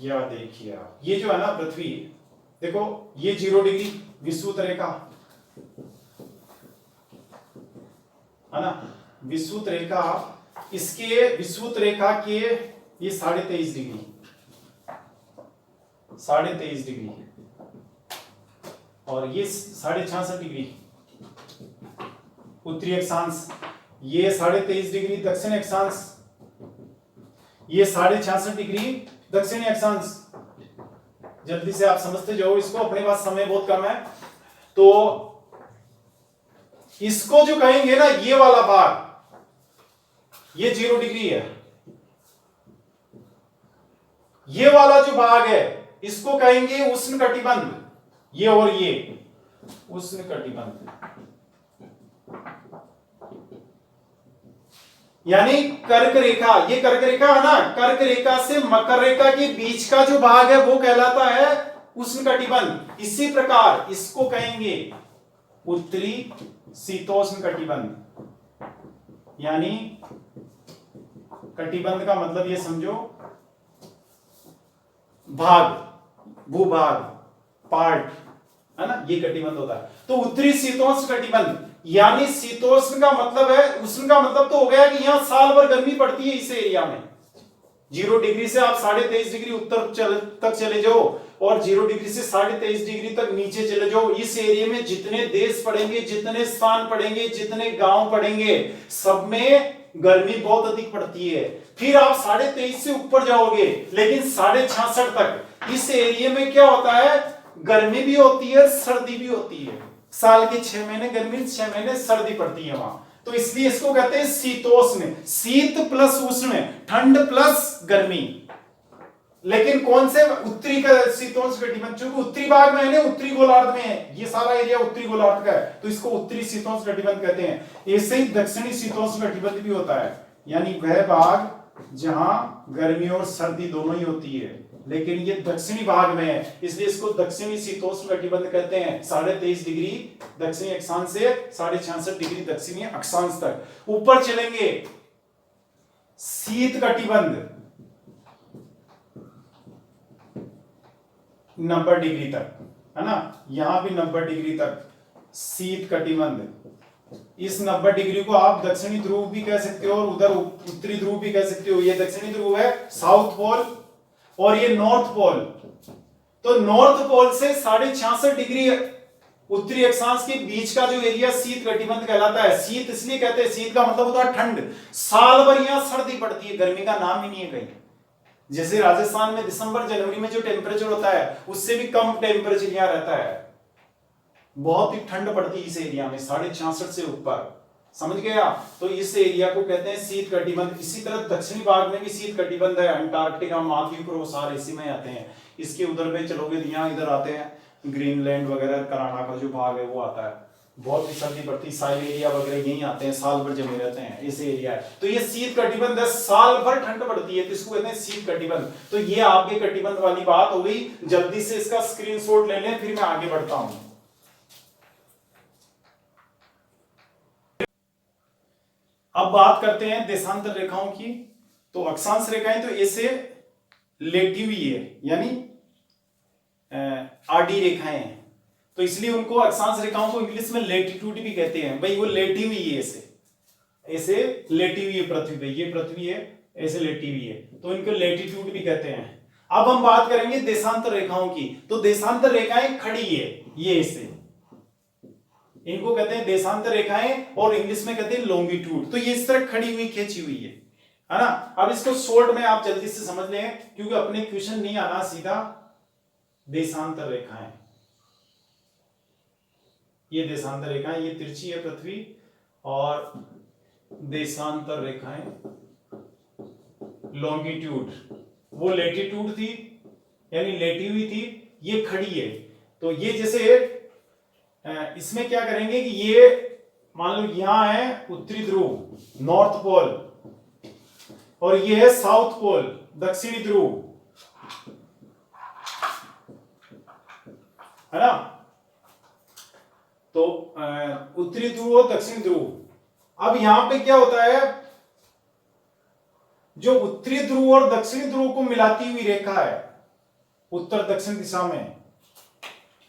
या देखिए आप, ये जो है ना पृथ्वी, देखो ये 0 डिग्री विषुवत रेखा है ना, विषुवत रेखा, इसके विषुवत रेखा के ये 23.5 डिग्री, 23.5 डिग्री, और ये 66.5 डिग्री उत्तरी अक्षांश, ये 23.5 डिग्री दक्षिण अक्षांश, ये 66.5 डिग्री दक्षिणी अक्षांश। जल्दी से आप समझते जाओ इसको, अपने पास समय बहुत कम है। तो इसको जो कहेंगे ना, ये वाला भाग, ये 0 डिग्री है, ये वाला जो भाग है इसको कहेंगे उष्ण कटिबंध, ये और ये उष्ण कटिबंध, यानी कर्क रेखा, ये कर्क रेखा है ना, कर्क रेखा से मकर रेखा के बीच का जो भाग है वो कहलाता है उष्ण कटिबंध। इसी प्रकार इसको कहेंगे उत्तरी शीतोष्ण कटिबंध, यानी कटिबंध का मतलब ये समझो भाग, भूभाग, पार्ट, है ना, ये कटिबंध होता है। तो उत्तरी शीतोष्ण कटिबंध, यानी शीतोष्ण का मतलब है, उष्ण का मतलब तो हो गया कि यहां साल भर गर्मी पड़ती है इस एरिया में। 0 डिग्री से आप 23.5 डिग्री उत्तर तक चले जाओ और 0 डिग्री से 23.5 डिग्री तक नीचे चले जाओ, इस एरिया में जितने देश पड़ेंगे, जितने स्थान पड़ेंगे, जितने गांव पड़ेंगे, सब में गर्मी बहुत अधिक पड़ती है। फिर आप 23.5 से ऊपर जाओगे, लेकिन 66.5 तक इस एरिया में क्या होता है, गर्मी भी होती है, सर्दी भी होती है। साल के 6 महीने गर्मी, 6 महीने सर्दी पड़ती है वहां। तो इसलिए इसको कहते हैं शीतोष्ण, शीत प्लस उष्ण, ठंड प्लस गर्मी। लेकिन कौन से उत्तरी का शीतोष्ण कटिबंध, चूंकि उत्तरी भाग में है ना, उत्तरी गोलार्ध में है, ये सारा एरिया उत्तरी गोलार्ध का है, तो इसको उत्तरी शीतोष्ण कटिबंध कहते हैं। ऐसे ही दक्षिणी शीतोष्ण कटिबंध भी होता है, यानी वह भाग जहां गर्मी और सर्दी दोनों ही होती है, लेकिन ये दक्षिणी भाग में है, इसलिए इसको दक्षिणी शीतोष्ण कटिबंध कहते हैं। 23.5 डिग्री दक्षिणी अक्षांश से 66.5 डिग्री दक्षिणी अक्षांश तक। ऊपर चलेंगे शीत कटिबंध 90 डिग्री तक, है ना, यहां भी 90 डिग्री तक शीत कटिबंध। इस 90 डिग्री को आप दक्षिणी ध्रुव भी कह सकते हो और उधर उत्तरी ध्रुव भी कह सकते हो। ये दक्षिणी ध्रुव है, साउथ पोल, और ये नॉर्थ पोल। तो नॉर्थ पोल से 66.5 डिग्री उत्तरी अक्षांश के बीच का जो एरिया शीत कटिबंध कहलाता है। शीत इसलिए कहते हैं, शीत का मतलब होता है ठंड, साल भर यहां सर्दी पड़ती है, गर्मी का नाम ही नहीं है कहीं। जैसे राजस्थान में दिसंबर जनवरी में जो टेम्परेचर होता है उससे भी कम टेम्परेचर यहां रहता है, बहुत ही ठंड पड़ती है इस एरिया में 66.5 से ऊपर। समझ गए आप? तो इस एरिया को कहते हैं शीत कटिबंध। इसी तरह दक्षिणी भाग में भी शीत कटिबंध है, अंटार्कटिका, मालदीव, वो सारे इसी में आते हैं। इसके उधर में चलोगे तो यहाँ इधर आते हैं ग्रीनलैंड वगैरह, कनाडा का जो भाग है वो आता है, बहुत ही सर्दी पड़ती है, साइबेरिया वगैरह यही आते हैं, साल भर जमे रहते हैं, इस एरिया है। तो ये शीत कटिबंध है, साल भर ठंड पड़ती है, तो इसको कहते हैं शीत कटिबंध। तो ये आपके कटिबंध वाली बात हो गई। जल्दी से इसका स्क्रीनशॉट ले लें, फिर मैं आगे बढ़ता हूं। अब बात करते हैं देशांतर रेखाओं की। तो अक्षांश रेखाएं तो ऐसे लेटी हुई है, यानी आडी रेखाएं हैं, तो इसलिए उनको अक्षांश रेखाओं को इंग्लिश में लेटीट्यूड भी कहते हैं। भाई वो लेटी हुई है, ऐसे ऐसे लेटी हुई है पृथ्वी पे, ये पृथ्वी है ऐसे लेटी हुई है, तो इनको लेटीट्यूड भी कहते हैं। अब हम बात करेंगे देशांतर रेखाओं की। तो देशांतर रेखाएं खड़ी है, ये ऐसे, इनको कहते हैं देशांतर रेखाएं, और इंग्लिश में कहते हैं लॉन्गिट्यूड। तो ये इस तरह खड़ी हुई, खींची हुई है ना। अब इसको शॉर्ट में आप जल्दी से समझ लें, क्योंकि अपने क्वेश्चन नहीं आना सीधा। देशांतर रेखाएं, ये देशांतर रेखाएं, ये तिरछी है पृथ्वी, और देशांतर रेखाएं लॉन्गिट्यूड, वो लेटीट्यूड थी यानी लेटी हुई थी, ये खड़ी है। तो ये जैसे इसमें क्या करेंगे कि ये मान लो यहां है उत्तरी ध्रुव, नॉर्थ पोल, और ये है साउथ पोल, दक्षिणी ध्रुव, है ना। तो उत्तरी ध्रुव और दक्षिणी ध्रुव। अब यहां पे क्या होता है, जो उत्तरी ध्रुव और दक्षिणी ध्रुव को मिलाती हुई रेखा है, उत्तर दक्षिण दिशा में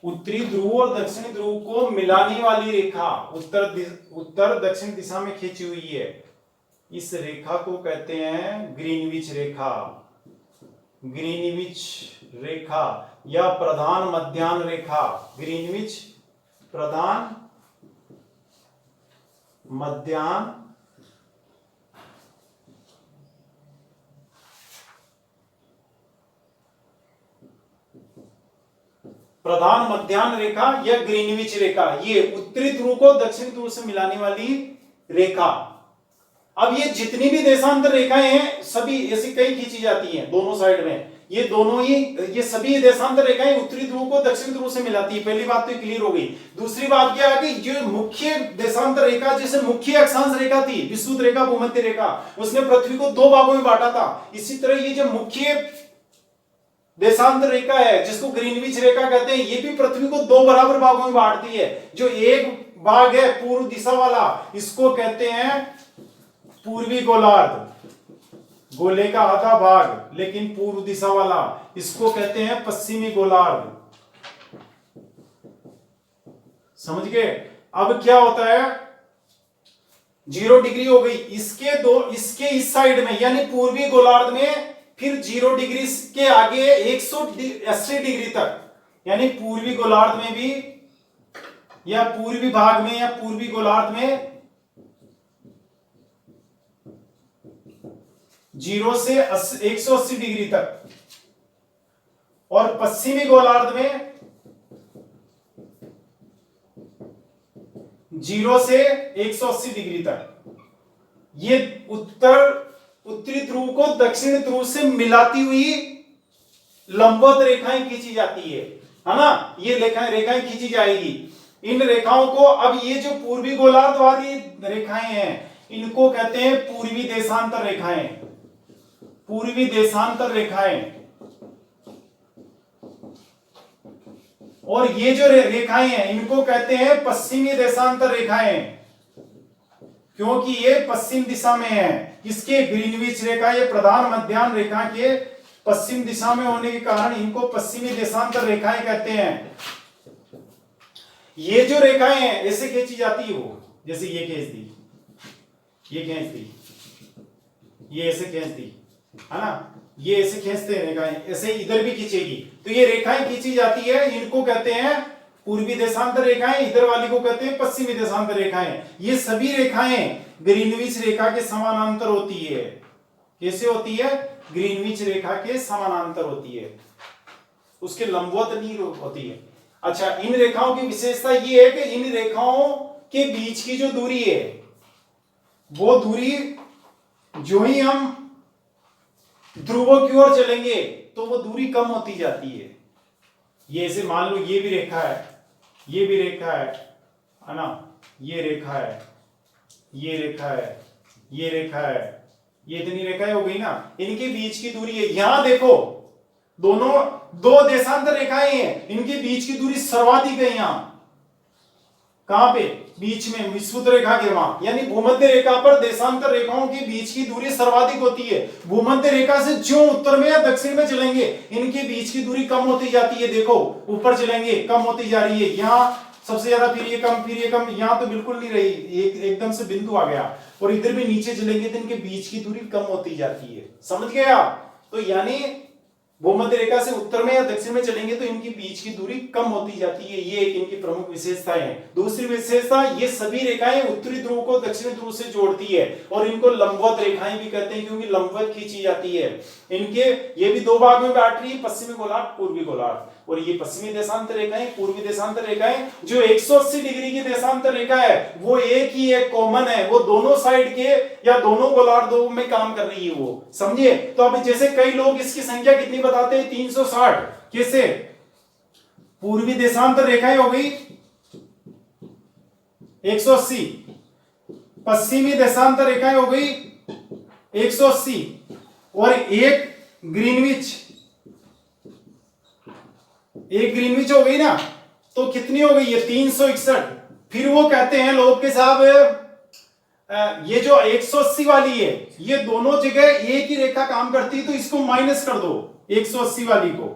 उत्तरी ध्रुव और दक्षिणी ध्रुव को मिलाने वाली रेखा उत्तर दक्षिण दिशा में खींची हुई है, इस रेखा को कहते हैं ग्रीनविच रेखा, ग्रीनविच रेखा या प्रधान मध्याह्न रेखा। ग्रीनविच प्रधान मध्याह्न प्रधान मध्याह्न रेखा या ग्रीनविच रेखा, ये उत्तरी ध्रुव को दक्षिणी ध्रुव से मिलाने वाली रेखा। अब ये जितनी भी देशांतर रेखाएं हैं सभी ऐसी कई खींची जाती हैं दोनों साइड में, ये दोनों ही ये सभी देशांतर रेखाएं उत्तरी ध्रुव को दक्षिणी ध्रुव से मिलाती है। पहली बात तो क्लियर हो गई। दूसरी बात क्या है कि जो मुख्य देशांतर रेखा, जैसे मुख्य अक्षांश रेखा थी विषुवत रेखा, भूमध्य रेखा, उसने पृथ्वी को दो भागों में बांटा था। इसी तरह ये जो मुख्य देशांतर रेखा है जिसको ग्रीनविच रेखा कहते हैं, ये भी पृथ्वी को दो बराबर भागों में बांटती है। जो एक भाग है पूर्व दिशा वाला, इसको कहते हैं पूर्वी गोलार्ध, गोले का आधा भाग लेकिन पूर्व दिशा वाला, इसको कहते हैं पश्चिमी गोलार्ध। समझ गए? अब क्या होता है, 0 डिग्री हो गई इसके इस साइड में यानी पूर्वी गोलार्ध में, फिर 0 डिग्री के आगे 180 डिग्री तक, यानी पूर्वी गोलार्ध में भी या पूर्वी भाग में या पूर्वी गोलार्ध में 0 से 180 डिग्री तक, और पश्चिमी गोलार्ध में 0 से 180 डिग्री तक। ये उत्तरी ध्रुव को दक्षिणी ध्रुव से मिलाती हुई लंबवत रेखाएं खींची जाती है ना? ये रेखाएं खींची जाएगी। इन रेखाओं को, अब ये जो पूर्वी गोलार्ध वाली रेखाएं हैं इनको कहते हैं पूर्वी देशांतर रेखाएं, पूर्वी देशांतर रेखाएं। और ये जो रेखाएं हैं इनको कहते हैं पश्चिमी देशांतर रेखाएं, क्योंकि ये पश्चिम दिशा में है। इसके ग्रीनविच रेखा, ये प्रधान मध्याह्न रेखा के पश्चिम दिशा में होने के कारण इनको पश्चिमी देशांतर रेखाएं कहते हैं। ये जो रेखाएं हैं ऐसे खींची जाती है, वो जैसे ये खींच दी, ये खींच दी, ये ऐसे खींच दी, है ना? ये ऐसे खींचते हैं रेखाएं, ऐसे इधर भी खींचेगी, तो ये रेखाएं खींची जाती है। इनको कहते हैं पूर्वी देशांतर रेखाएं, इधर वाली को कहते हैं पश्चिमी देशांतर रेखाएं। ये सभी रेखाएं ग्रीनविच रेखा के समानांतर होती है। कैसे होती है? ग्रीनविच रेखा के समानांतर होती है, उसके लंबवत नहीं होती है। अच्छा, इन रेखाओं की विशेषता ये है कि इन रेखाओं के बीच की जो दूरी है, वो दूरी जो ही हम ध्रुवों की ओर चलेंगे तो वो दूरी कम होती जाती है। ये ऐसे मान लो ये भी रेखा है, ये भी रेखा है ना? ये रेखा है, ये रेखा है, ये रेखा है, ये इतनी रेखाएं हो गई ना, इनके बीच की दूरी है। यहां देखो दोनों दो देशांतर रेखाएं हैं, इनके बीच की दूरी सर्वाधिक है। यहां कहां पे? बीच में विषुवत रेखा के वहां, यानी भूमध्य रेखा पर देशांतर रेखाओं के बीच की दूरी सर्वाधिक होती है। भूमध्य रेखा से जो उत्तर में या दक्षिण में चलेंगे इनके बीच की दूरी कम होती जाती है। देखो ऊपर चलेंगे कम होती जा रही है, यहाँ सबसे ज्यादा, फिर ये कम, फिर ये कम, यहाँ तो बिल्कुल नहीं रही, एकदम से बिंदु आ गया। और इधर भी नीचे चलेंगे तो इनके बीच की दूरी कम होती जाती है। समझ गए आप? तो यानी भूमध्य रेखा से उत्तर में या दक्षिण में चलेंगे तो इनकी बीच की दूरी कम होती जाती है। ये एक इनकी प्रमुख विशेषताएं हैं। दूसरी विशेषता, ये सभी रेखाएं उत्तरी ध्रुव को दक्षिणी ध्रुव से जोड़ती है और इनको लंबवत रेखाएं भी कहते हैं, क्योंकि लंबवत खींची जाती है। इनके ये भी दो भाग में बांट रही है, पश्चिमी गोलार्ध, पूर्वी गोलार्ध। और ये पश्चिमी देशांतर रेखाएं, पूर्वी देशांतर रेखाएं, जो 180 डिग्री की देशांतर रेखा है वो एक ही एक कॉमन है, वो दोनों साइड के या दोनों गोलार्धों में काम कर रही है वो। समझिए? तो अब जैसे कई लोग इसकी संख्या कितनी बताते हैं? 360। कैसे? पूर्वी देशांतर रेखाएं हो गई 180, पश्चिमी देशांतर रेखाएं हो गई 180, और एक ग्रीनविच हो गई ना, तो कितनी हो गई? ये 361। फिर वो कहते हैं लोग के साहब, ये जो 180 वाली है ये दोनों जगह एक ही रेखा काम करती है, तो इसको माइनस कर दो 180 वाली को,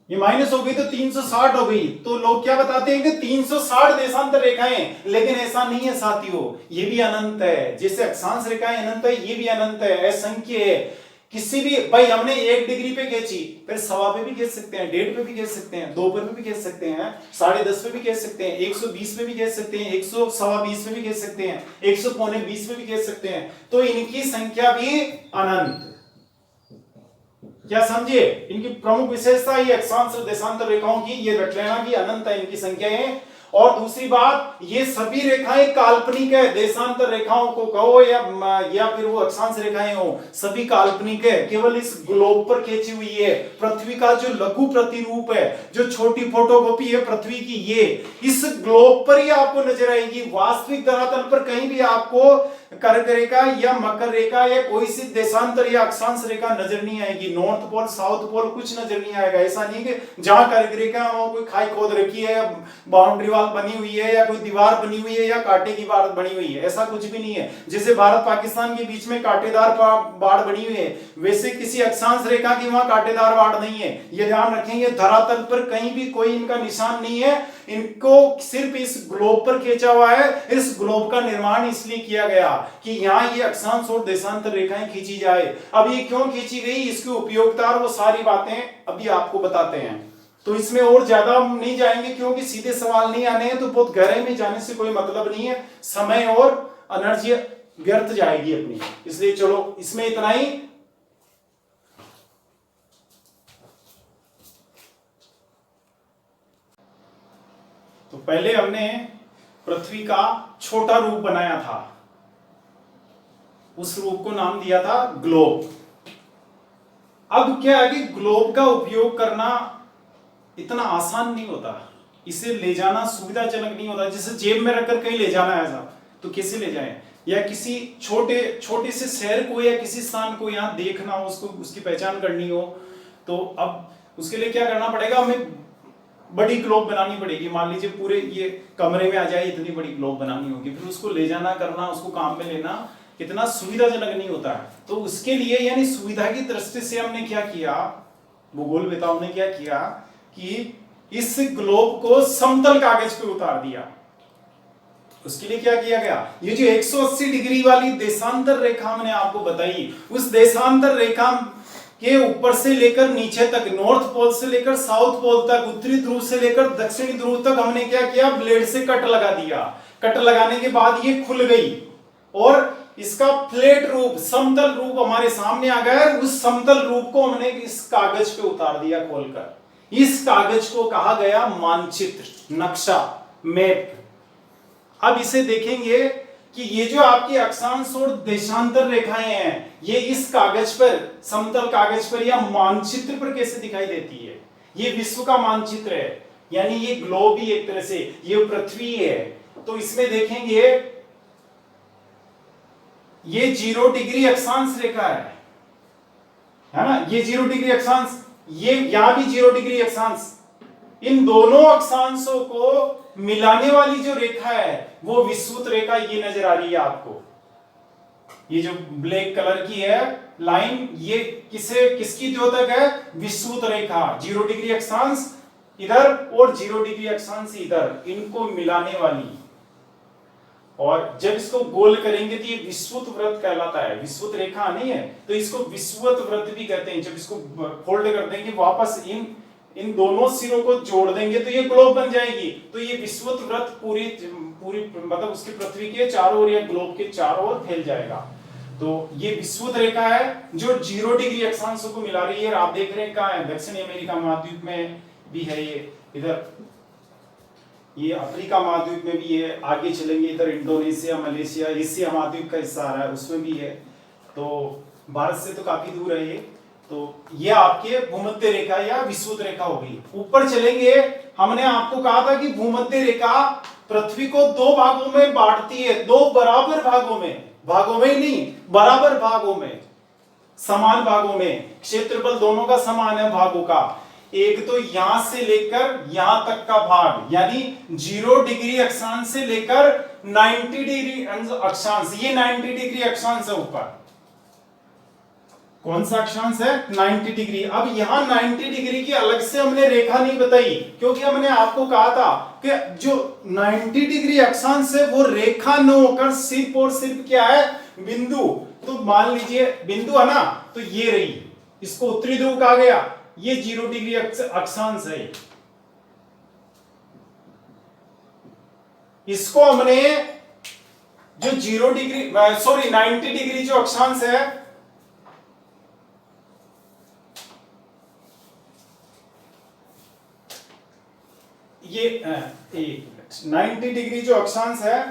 ये माइनस हो गई तो 360 हो गई। तो लोग क्या बताते हैं कि 360 देशांतर रेखाएं, लेकिन ऐसा नहीं है साथियों, ये भी अनंत है। जैसे अक्षांश रेखाएं अनंत है, ये भी अनंत है, असंख्य है। किसी भी भाई हमने 1 डिग्री पे खींची, फिर 1.25 पे भी खींच सकते हैं, 1.5 पे भी खींच सकते हैं, 2 पे भी खींच सकते हैं, 10.5 पे भी खींच सकते हैं, 120 पे भी खींच सकते हैं, 100 पे भी खींच सकते हैं, 100 पे भी खींच सकते हैं। तो इनकी संख्या भी अनंत। क्या समझे? इनकी प्रमुख विशेषता ये अक्षांश और देशांतर रेखाओं की ये रख लेना कि अनंत है इनकी संख्याएं। और दूसरी बात, ये सभी रेखाएं काल्पनिक है। देशांतर रेखाओं को कहो या फिर वो अक्षांश रेखाएं हो, सभी काल्पनिक है, केवल इस ग्लोब पर खींची हुई है। पृथ्वी का जो लघु प्रतिरूप है, जो छोटी फोटोकॉपी है पृथ्वी की, ये इस ग्लोब पर ही आपको नजर आएगी। वास्तविक धरातल पर कहीं भी आपको कर्क रेखा या मकर रेखा या कोई सी देशांतर या अक्षांश रेखा नजर नहीं आएगी। नॉर्थ पोल, साउथ पोल कुछ नजर नहीं आएगा। ऐसा नहीं कि जहां कर्क रेखा वहां कोई खाई खोद रखी है, बाउंड्री वाल बनी हुई है, या कोई दीवार बनी हुई है, या कांटे की बाड़ बनी हुई है, ऐसा कुछ भी नहीं है। जैसे भारत पाकिस्तान के बीच में कांटेदार बाड़ बनी हुई है, वैसे किसी अक्षांश रेखा की वहां कांटेदार बाड़ नहीं है। ये ध्यान रखेंगे, धरातल पर कहीं भी कोई इनका निशान नहीं है। इनको सिर्फ इस ग्लोब पर खींचा हुआ है। इस ग्लोब का निर्माण इसलिए किया गया कि यहाँ ये अक्षांश और देशांतर रेखाएं खींची जाए। अब ये क्यों खींची गई, इसकी उपयोगिता और वो सारी बातें अभी आपको बताते हैं। तो इसमें और ज्यादा नहीं जाएंगे, क्योंकि सीधे सवाल नहीं आने हैं, तो बहुत गहरे में जाने से कोई मतलब नहीं है, समय और एनर्जी व्यर्थ जाएगी अपनी। इसलिए चलो इसमें इतना ही। तो पहले हमने पृथ्वी का छोटा रूप बनाया था, उस रूप को नाम दिया था ग्लोब। अब क्या है कि ग्लोब का उपयोग करना इतना आसान नहीं होता, इसे ले जाना सुविधाजनक नहीं होता। जैसे जेब में रखकर कहीं ले जाना है साहब, तो कैसे ले जाएं? या किसी छोटे से शहर को या किसी स्थान को यहाँ देखना हो, उसको उसकी पहचान करनी हो, तो अब उसके लिए क्या करना पड़ेगा, हमें बड़ी ग्लोब बनानी पड़ेगी। मान लीजिए पूरे ये कमरे में आ जाए, इतनी बड़ी ग्लोब बनानी होगी, फिर उसको ले जाना करना, उसको काम में लेना इतना सुविधाजनक नहीं होता है। तो उसके लिए यानी सुविधा की दृष्टि से हमने क्या किया, भूगोलवेताओं ने क्या किया कि इस ग्लोब को समतल कागज पे उतार दिया। उसके लिए क्या किया गया, ये जो 180 डिग्री वाली देशांतर रेखा मैंने आपको बताई, उस देशांतर रेखा के ऊपर से लेकर नीचे तक, नॉर्थ पोल से लेकर साउथ पोल तक, उत्तरी ध्रुव से लेकर दक्षिणी ध्रुव तक हमने क्या किया, ब्लेड से कट लगा दिया। कट लगाने के बाद ये खुल गई और इसका फ्लैट रूप, समतल रूप हमारे सामने आ गया। उस समतल रूप को हमने इस कागज पे उतार दिया खोलकर। इस कागज को कहा गया मानचित्र, नक्शा, मैप। अब इसे देखेंगे कि ये जो आपकी अक्षांश और देशांतर रेखाएं हैं, ये इस कागज पर, समतल कागज पर या मानचित्र पर कैसे दिखाई देती है। ये विश्व का मानचित्र है, यानी ये ग्लोब ही एक तरह से, ये पृथ्वी है। तो इसमें देखेंगे ये 0 डिग्री अक्षांश रेखा है ना, ये 0 डिग्री अक्षांश, ये यहां भी 0 डिग्री अक्षांश। इन दोनों अक्षांशों को मिलाने वाली जो रेखा है वो विषुवत रेखा, ये नजर आ रही है आपको। ये जो ब्लैक कलर की है लाइन, ये किसकी द्योतक है, विषुवत रेखा। 0 डिग्री अक्षांश इधर और 0 डिग्री अक्षांश इधर, इनको मिलाने वाली। और जब इसको गोल करेंगे तो ये विषुवत व्रत कहलाता है। विषुवत रेखा नहीं है तो इसको विषुवत व्रत भी कहते हैं। जब इसको फोल्ड कर देंगे वापस, इन दोनों सिरों को जोड़ देंगे तो ये ग्लोब बन जाएगी। तो ये विषुवत व्रत पूरी मतलब उसकी पृथ्वी के चारों ओर या ग्लोब के चारों ओर फैल जाएगा। तो ये विषुवत रेखा है जो 0 डिग्री अक्षांशों को मिला रही है। आप देख रहे हैं कहाँ है, दक्षिण अमेरिका महाद्वीप में भी है, ये इधर ये अफ्रीका महाद्वीप में भी है, आगे चलेंगे इधर इंडोनेशिया, मलेशिया, एशिया महाद्वीप का हिस्सा आ रहा है, उसमें भी है। तो भारत से तो काफी दूर है ये। तो ये आपके भूमध्य रेखा या विषुवत रेखा होगी। ऊपर चलेंगे, हमने आपको कहा था कि भूमध्य रेखा पृथ्वी को 2 भागों में बांटती है, 2 बराबर भागों में ही नहीं, बराबर भागों में, समान भागों में। क्षेत्रफल दोनों का समान है भागों का। एक तो यहां से लेकर यहां तक का भाग, यानी 0 डिग्री अक्षांश से लेकर 90 डिग्री अक्षांश, ये 90 डिग्री अक्षांश है ऊपर। कौन सा अक्षांश है? 90 डिग्री। अब यहाँ 90 डिग्री की अलग से हमने रेखा नहीं बताई, क्योंकि हमने आपको कहा था कि जो 90 डिग्री अक्षांश है वो रेखा न होकर सिर्फ और सिर्फ क्या है? बिंदु। तो मान लीजिए बिंदु है ना, तो ये रही, इसको उत्तरी ध्रुव कहा गया, ये 0 डिग्री अक्षांश है। इसको हमने जो 0 डिग्री 90 डिग्री जो अक्षांश है, ये 90 डिग्री जो अक्षांश है,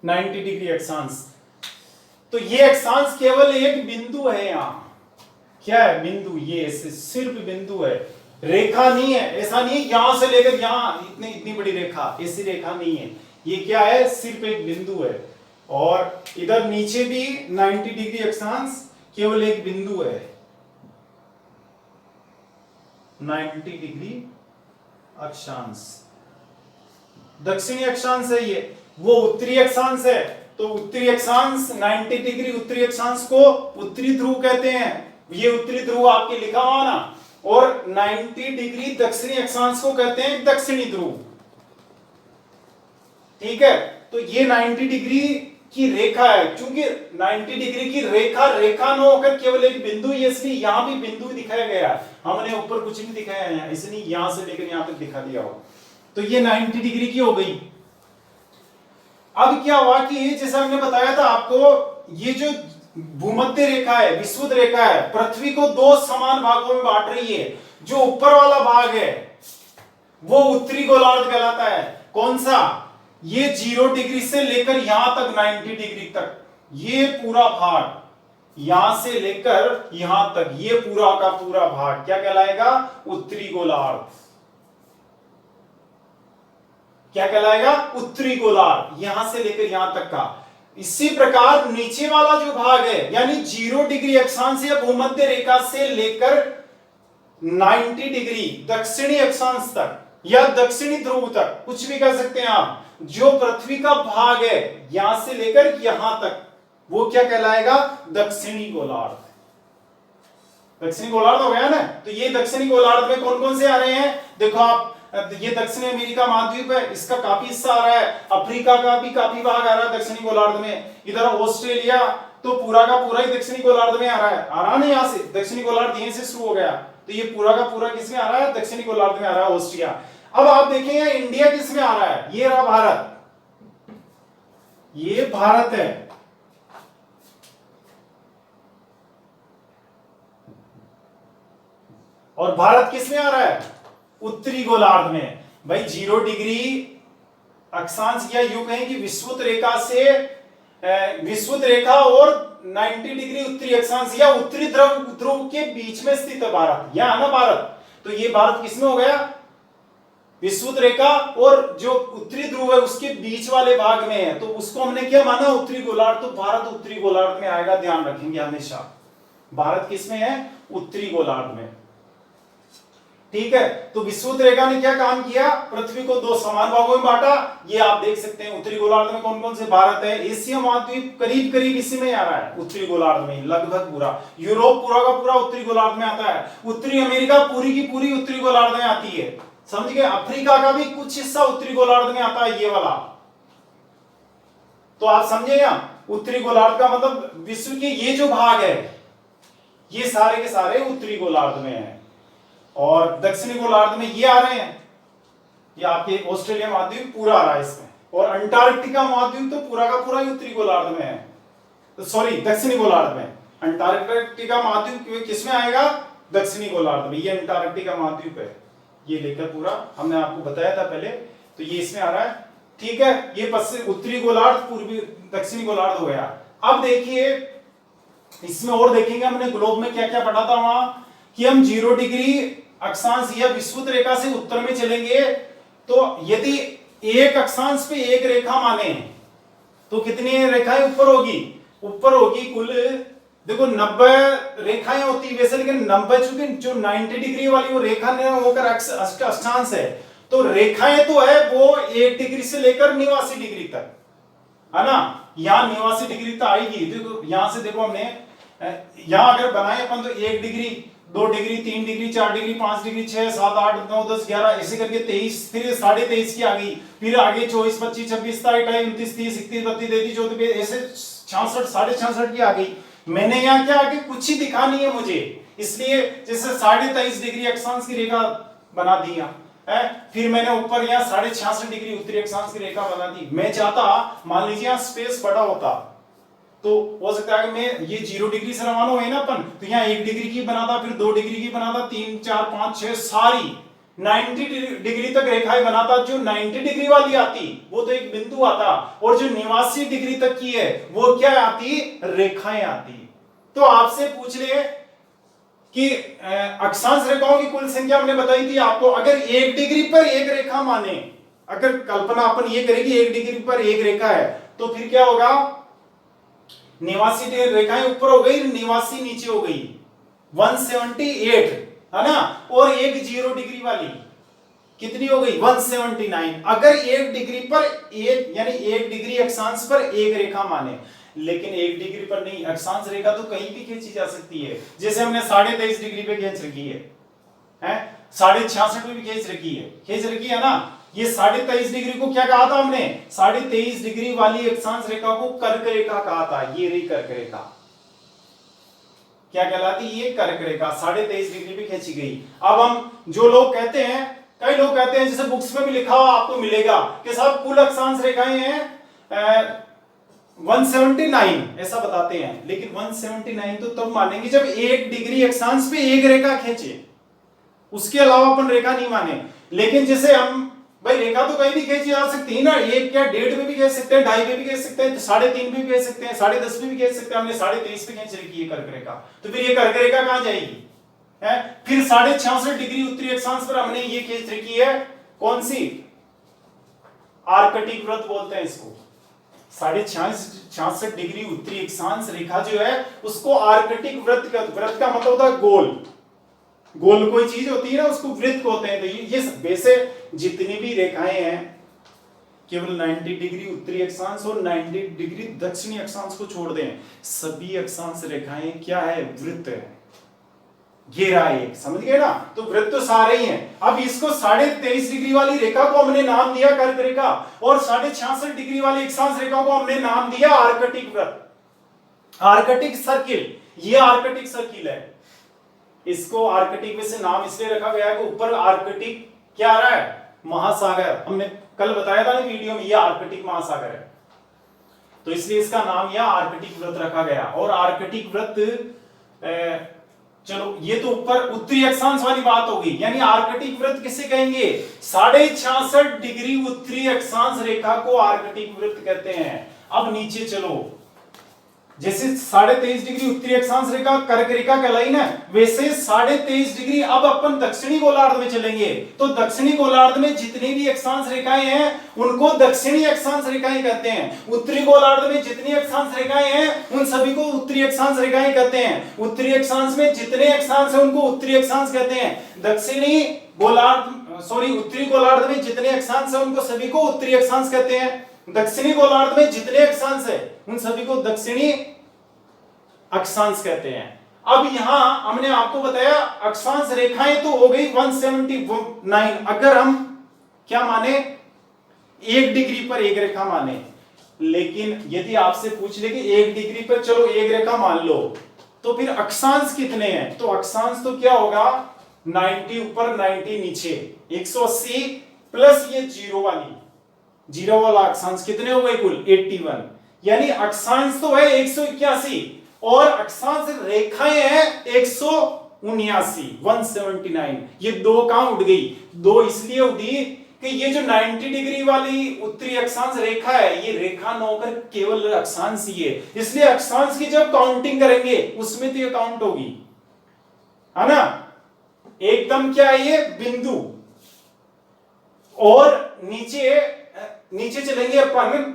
डिग्री अक्षांश, तो ये अक्षांश केवल एक बिंदु है। यहां क्या है? बिंदु। ये सिर्फ बिंदु है, रेखा नहीं है। ऐसा नहीं है यहां से लेकर यहां इतनी बड़ी रेखा, ऐसी रेखा नहीं है। ये क्या है? सिर्फ एक बिंदु है। और इधर नीचे भी 90 डिग्री अक्षांश केवल एक बिंदु है। 90 डिग्री अक्षांश दक्षिणी अक्षांश है, ये वो उत्तरी अक्षांश है। तो उत्तरी अक्षांश 90 डिग्री उत्तरी अक्षांश को उत्तरी ध्रुव कहते हैं। ये उत्तरी ध्रुव आपके लिखा हुआ ना। और 90 डिग्री दक्षिणी अक्षांश को कहते हैं दक्षिणी ध्रुव। ठीक है, तो ये 90 डिग्री की रेखा है। क्योंकि 90 डिग्री की रेखा न होकर केवल एक बिंदु, इसलिए यहां भी बिंदु दिखाया गया है। हमने ऊपर कुछ नहीं दिखाया है, इसलिए यहां से लेकर यहां तक दिखा दिया हो। तो ये 90 डिग्री की हो गई। अब क्या हुआ कि जैसा हमने बताया था आपको, ये जो भूमध्य रेखा है, विषुवत रेखा है, पृथ्वी को दो समान भागों में बांट रही है। जो ऊपर वाला भाग है वो उत्तरी गोलार्ध कहलाता है। कौन सा? ये 0 डिग्री से लेकर यहां तक 90 डिग्री तक, ये पूरा भाग, यहां से लेकर यहां तक ये पूरा का पूरा भाग क्या कहलाएगा? उत्तरी गोलार्ध। क्या कहलाएगा? उत्तरी गोलार्ध, यहां से लेकर यहां तक का। इसी प्रकार नीचे वाला जो भाग है, यानी 0 डिग्री अक्षांश या भूमध्य रेखा से लेकर 90 डिग्री दक्षिणी अक्षांश तक या दक्षिणी ध्रुव तक, कुछ भी कह सकते हैं आप, जो पृथ्वी का भाग है यहां से लेकर यहां तक, वो क्या कहलाएगा? दक्षिणी गोलार्ध। दक्षिणी गोलार्ध हो गया ना। तो ये दक्षिणी गोलार्ध में कौन कौन से आ रहे हैं? देखो आप, ये दक्षिणी अमेरिका महाद्वीप है, इसका काफी हिस्सा आ रहा है। अफ्रीका का भी काफी भाग आ रहा है दक्षिणी गोलार्ध में। इधर ऑस्ट्रेलिया तो पूरा का पूरा ही दक्षिणी गोलार्ध में आ रहा है। आ रहा ना, यहां से दक्षिणी गोलार्ध यहीं से शुरू हो गया, तो ये पूरा का पूरा किसमें आ रहा है? दक्षिणी गोलार्ध में आ रहा है, ऑस्ट्रिया। अब आप देखेंगे इंडिया किसमें आ रहा है? ये रहा भारत, ये भारत है। और भारत किसमें आ रहा है? उत्तरी गोलार्ध में। भाई 0 डिग्री अक्षांश या यूं कहें कि विषुवत रेखा से विषुवत रेखा और 90 डिग्री उत्तरी अक्षांश या उत्तरी ध्रुव के बीच में स्थित है भारत। यहां ना भारत, तो ये भारत किसमें हो गया? विषुवत रेखा और जो उत्तरी ध्रुव है उसके बीच वाले भाग में है, तो उसको हमने क्या माना? उत्तरी गोलार्ध। तो भारत उत्तरी गोलार्ध में आएगा, ध्यान रखेंगे हमेशा। भारत किसमें है? उत्तरी गोलार्ध में। ठीक है, तो विषुवत रेखा ने क्या काम किया? पृथ्वी को दो समान भागों में बांटा। ये आप देख सकते हैं उत्तरी गोलार्ध में कौन कौन से भारत है। एशिया महाद्वीप करीब करीब इसी में आ रहा है, उत्तरी गोलार्ध में लगभग पूरा। यूरोप पूरा का पूरा उत्तरी गोलार्ध में आता है। उत्तरी अमेरिका पूरी की पूरी उत्तरी गोलार्ध में आती है, समझ गए। अफ्रीका का भी कुछ हिस्सा उत्तरी गोलार्ध में आता है, ये वाला। तो आप समझे ना, उत्तरी गोलार्ध का मतलब विश्व के ये जो भाग है ये सारे के सारे उत्तरी गोलार्ध में है। और दक्षिणी गोलार्ध में ये आ रहे हैं, ये आपके ऑस्ट्रेलिया महाद्वीप पूरा आ रहा है इसमें। और अंटार्कटिका महाद्वीप तो पूरा का पूरा ही उत्तरी गोलार्ध में है, तो सॉरी दक्षिणी गोलार्ध में। अंटार्कटिका महाद्वीप किसमें आएगा? दक्षिणी गोलार्ध में। ये अंटार्कटिका महाद्वीप है, ये लेकर पूरा हमने आपको बताया था पहले, तो ये इसमें आ रहा है। ठीक है, ये पश्चिम उत्तरी गोलार्ध, पूर्वी दक्षिणी गोलार्ध हो गया। अब देखिए इसमें और देखेंगे हमने ग्लोब में क्या क्या पढ़ा था वहां, कि हम 0 डिग्री अक्षांश या विषुवत रेखा से उत्तर में चलेंगे, तो यदि एक अक्षांश पे एक रेखा माने तो कितनी रेखाएं ऊपर होगी? ऊपर होगी कुल, देखो 90 रेखाएं होती वैसे, लेकिन 90 चूंकि जो 90 डिग्री वाली वो रेखा ने होकर अक्षांश है, तो रेखाएं तो है वो 1 डिग्री से लेकर 89 डिग्री तक। है ना, यहाँ 89 डिग्री तो आएगी। देखो यहाँ से देखो हमने यहाँ अगर बनाए अपन तो 1 degree 2 degree 3 degree 4 degree 5 degree 6 7 8 9 10 11 ऐसे करके 23 फिर 23.5 की आ गई, फिर आगे 24 25 26 27 28 29 30 31 32 33 34 ऐसे 66 66.5 की आ गई। मैंने यहाँ क्या आगे कुछ ही दिखानी है मुझे, इसलिए जैसे 23.5 डिग्री अक्षांश की रेखा बना दिया है, फिर मैंने ऊपर यहाँ 66.5 डिग्री उत्तरी अक्षांश की रेखा बना दी। मैं चाहता मान लीजिए यहाँ स्पेस बड़ा होता तो हो सकता है मैं ये 0 डिग्री से रवाना हुए ना अपन, तो यहाँ 1 डिग्री की बनाता, फिर 2 डिग्री की बनाता, 3 4 5 6 सारी 90 डिग्री तक रेखाएं बनाता। जो 90 डिग्री वाली आती वो तो एक बिंदु आता, और जो 89 डिग्री तक की है वो क्या आती, रेखाएं आती। तो आपसे पूछ ले कि अक्षांश रेखाओं की कुल संख्या हमने बताई थी आपको, अगर 1 डिग्री पर एक रेखा माने, अगर कल्पना अपन ये करें कि 1 डिग्री पर एक रेखा है, तो फिर क्या होगा, 89 रेखाएं ऊपर हो गई, 89 नीचे हो गई, 178 है ना, और एक 0 डिग्री वाली कितनी हो गई, 179। अगर 1 डिग्री पर एक यानी 1 डिग्री अक्षांश पर एक रेखा माने, लेकिन 1 डिग्री पर नहीं, अक्षांश रेखा तो कहीं भी खींची जा सकती है। जैसे हमने 23.5 डिग्री पे खींच रखी है, 66.5 पे भी खींच रखी है ना। ये 23.5 डिग्री को क्या कहा था हमने, 23.5 डिग्री वाली अक्षांश रेखा को कर्क रेखा कहा था। ये रही कर्क रेखा, क्या कहलाती, ये कर्क रेखा 23.5 डिग्री पे खींची गई। अब हम जो लोग कहते हैं, कई लोग कहते हैं, जैसे बुक्स में भी लिखा हुआ आपको मिलेगा कि साहब कुल अक्षांश रेखाएं हैं 179 ऐसा बताते हैं, लेकिन 179 तो तब मानेंगे जब 1 डिग्री अक्षांश पे एक रेखा खींचे, उसके अलावा अपन रेखा नहीं माने। लेकिन जैसे हम भाई रेखा तो कहीं भी खींची जा सकती है ना, 1 क्या 1.5 पे भी खींच सकते हैं, 2.5 पे भी खींच सकते हैं, 3.5 पे भी खींच सकते हैं, 10.5 पे भी खींच सकते हैं। हमने 23.5 पे खींच रखी है कर्क रेखा, तो फिर ये कर्क रेखा कहां जाएगी है। फिर 66.5 डिग्री उत्तरी अक्षांश पर हमने ये खींच रखी है, कौन सी, आर्कटिक वृत्त बोलते हैं इसको। 66.5 डिग्री उत्तरी अक्षांश रेखा जो है उसको आर्कटिक वृत्त का मतलब होता है गोल, गोल कोई चीज होती है ना उसको वृत्त कहते हैं। तो ये वैसे जितनी भी रेखाएं हैं, केवल 90 डिग्री उत्तरी अक्षांश और 90 डिग्री दक्षिणी अक्षांश को छोड़ दें, सभी अक्षांश रेखाएं क्या है, वृत्त है, घेरा एक, समझ गए ना। तो वृत्त तो सारे ही हैं। अब इसको 23.5 डिग्री वाली रेखा को हमने नाम दिया कर्क रेखा, और 66.5 डिग्री वाली अक्षांश रेखा को हमने नाम दिया आर्कटिक वृत्त, आर्कटिक सर्किल। ये आर्कटिक सर्किल है, इसको आर्कटिक में से नाम इसलिए रखा गया है कि ऊपर आर्कटिक क्या आ रहा है, महासागर। हमने कल बताया था ना वीडियो में, ये आर्कटिक महासागर है, तो इसलिए इसका नाम यह आर्कटिक वृत्त रखा गया। और आर्कटिक वृत्त, चलो ये तो ऊपर उत्तरी अक्षांश वाली बात होगी, यानी आर्कटिक वृत्त किसे कहेंगे, 66.5 डिग्री उत्तरी अक्षांश रेखा को आर्कटिक वृत्त कहते हैं। अब नीचे चलो, जैसे 23.5 डिग्री उत्तरी अक्षांश रेखा कर्क रेखा कहलाई ना, वैसे 23.5 डिग्री अब अपन दक्षिणी गोलार्ध में चलेंगे। तो दक्षिणी गोलार्ध में जितनी भी अक्षांश रेखाएं हैं उनको दक्षिणी अक्षांश रेखाएं कहते हैं। उत्तरी गोलार्ध में जितनी अक्षांश रेखाएं हैं उन सभी को उत्तरी अक्षांश रेखाएं कहते हैं। उत्तरी अक्षांश में जितने अक्षांश हैं उनको उत्तरी अक्षांश कहते हैं। दक्षिणी गोलार्ध उत्तरी गोलार्ध में जितने अक्षांश हैं उनको सभी को उत्तरी अक्षांश कहते हैं। दक्षिणी गोलार्ध में जितने अक्षांश है उन सभी को दक्षिणी अक्षांश कहते हैं। अब यहां हमने आपको बताया अक्षांश रेखाएं तो हो गई 179, अगर हम क्या माने 1 डिग्री पर एक रेखा माने। लेकिन यदि आपसे पूछ ले कि 1 डिग्री पर चलो एक रेखा मान लो, तो फिर अक्षांश कितने हैं, तो अक्षांश तो क्या होगा 90 ऊपर 90 नीचे, 180 प्लस ये जीरो वाला अक्षांश कितने हो गए कुल 81, यानी अक्षांश तो है 181 और अक्षांश रेखाएं हैं 179। ये दो कहां उड़ गई, दो इसलिए उड़ी कि ये जो 90 डिग्री वाली उत्तरी अक्षांश रेखा है ये रेखा न होकर केवल अक्षांश ही है, इसलिए अक्षांश की जब काउंटिंग करेंगे उसमें तो ये काउंट होगी, है ना। एकदम क्या है ये बिंदु, और नीचे चलेंगे अपन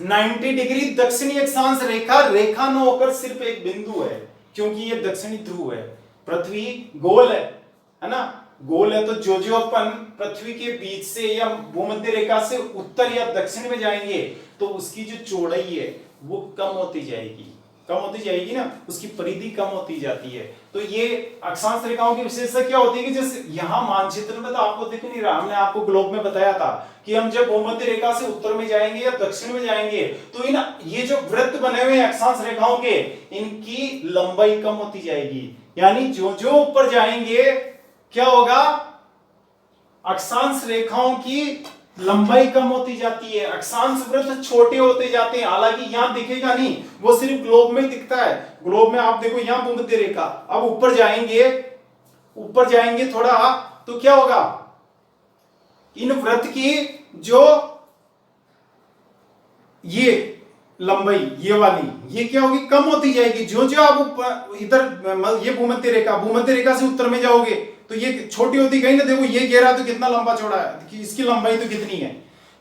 90 डिग्री दक्षिणी अक्षांश रेखा न होकर सिर्फ एक बिंदु है, क्योंकि ये दक्षिणी ध्रुव है, पृथ्वी गोल है ना, गोल है तो जो अपन पृथ्वी के बीच से या भूमध्य रेखा से उत्तर या दक्षिण में जाएंगे तो उसकी जो चौड़ाई है वो कम होती जाएगी ना, उसकी परिधि कम होती जाती है। तो ये अक्षांश रेखाओं की विशेषता क्या होती है कि जैसे यहाँ मानचित्र में तो आपको दिख नहीं रहा, हमने आपको ग्लोब में बताया था कि हम जब भूमध्य रेखा से उत्तर में जाएंगे या दक्षिण में जाएंगे तो ये जो वृत्त बने हुए हैं अक्षांश रेखाओं के, इनकी लंबाई कम होती जाएगी। यानी जो जो ऊपर जाएंगे क्या होगा, अक्षांश रेखाओं की लंबाई कम होती जाती है, अक्षांश वृत्त छोटे होते जाते हैं। हालांकि यहां दिखेगा नहीं, वो सिर्फ ग्लोब में दिखता है। ग्लोब में आप देखो यहां भूमध्य रेखा, अब ऊपर जाएंगे थोड़ा तो क्या होगा, इन वृत्त की जो ये लंबाई ये वाली ये क्या होगी, कम होती जाएगी। जो जो आप इधर ये भूमध्य रेखा से उत्तर में जाओगे तो ये छोटी होती गई ना, देखो ये घेरा तो कितना लंबा चौड़ा है कि इसकी लंबाई तो कितनी है।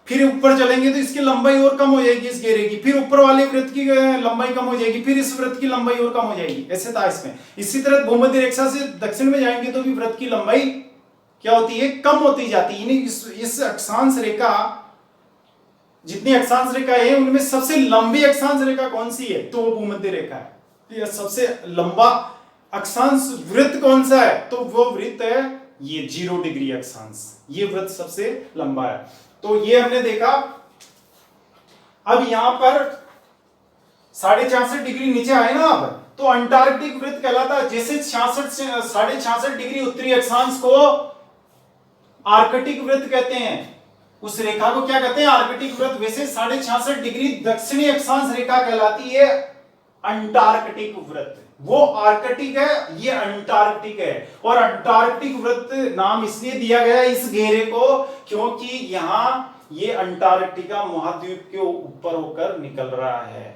फिर ऊपर चलेंगे तो इसकी लंबाई और कम हो जाएगी इस घेरे की, फिर ऊपर वाले वृत्त की लंबाई कम हो जाएगी, फिर इस वृत्त की लंबाई और कम हो जाएगी। ऐसे था इसमें। इसी तरह भूमध्य रेखा से दक्षिण में जाएंगे तो भी वृत्त की लंबाई क्या होती है, कम होती जाती है। इस अक्षांश रेखा, जितनी अक्षांश रेखा है उनमें सबसे लंबी अक्षांश रेखा कौन सी है, तो वो भूमध्य रेखा है। तो सबसे लंबा अक्षांश वृत्त कौन सा है, तो वो वृत्त है ये 0 डिग्री अक्षांश, ये वृत्त सबसे लंबा है। तो ये हमने देखा। अब यहां पर 66.5 डिग्री नीचे आए ना आप, तो अंटार्कटिक वृत्त कहलाता है। जैसे 66.5 डिग्री उत्तरी अक्षांश को आर्कटिक वृत्त कहते हैं, उस रेखा को क्या कहते हैं, आर्कटिक वृत्त। वैसे 66.5 डिग्री दक्षिणी अक्षांश रेखा कहलाती है अंटार्कटिक वृत्त। वो आर्कटिक है, ये अंटार्कटिक है। और अंटार्कटिक वृत्त नाम इसलिए दिया गया इस घेरे को क्योंकि यहां ये अंटार्कटिका महाद्वीप के ऊपर होकर निकल रहा है।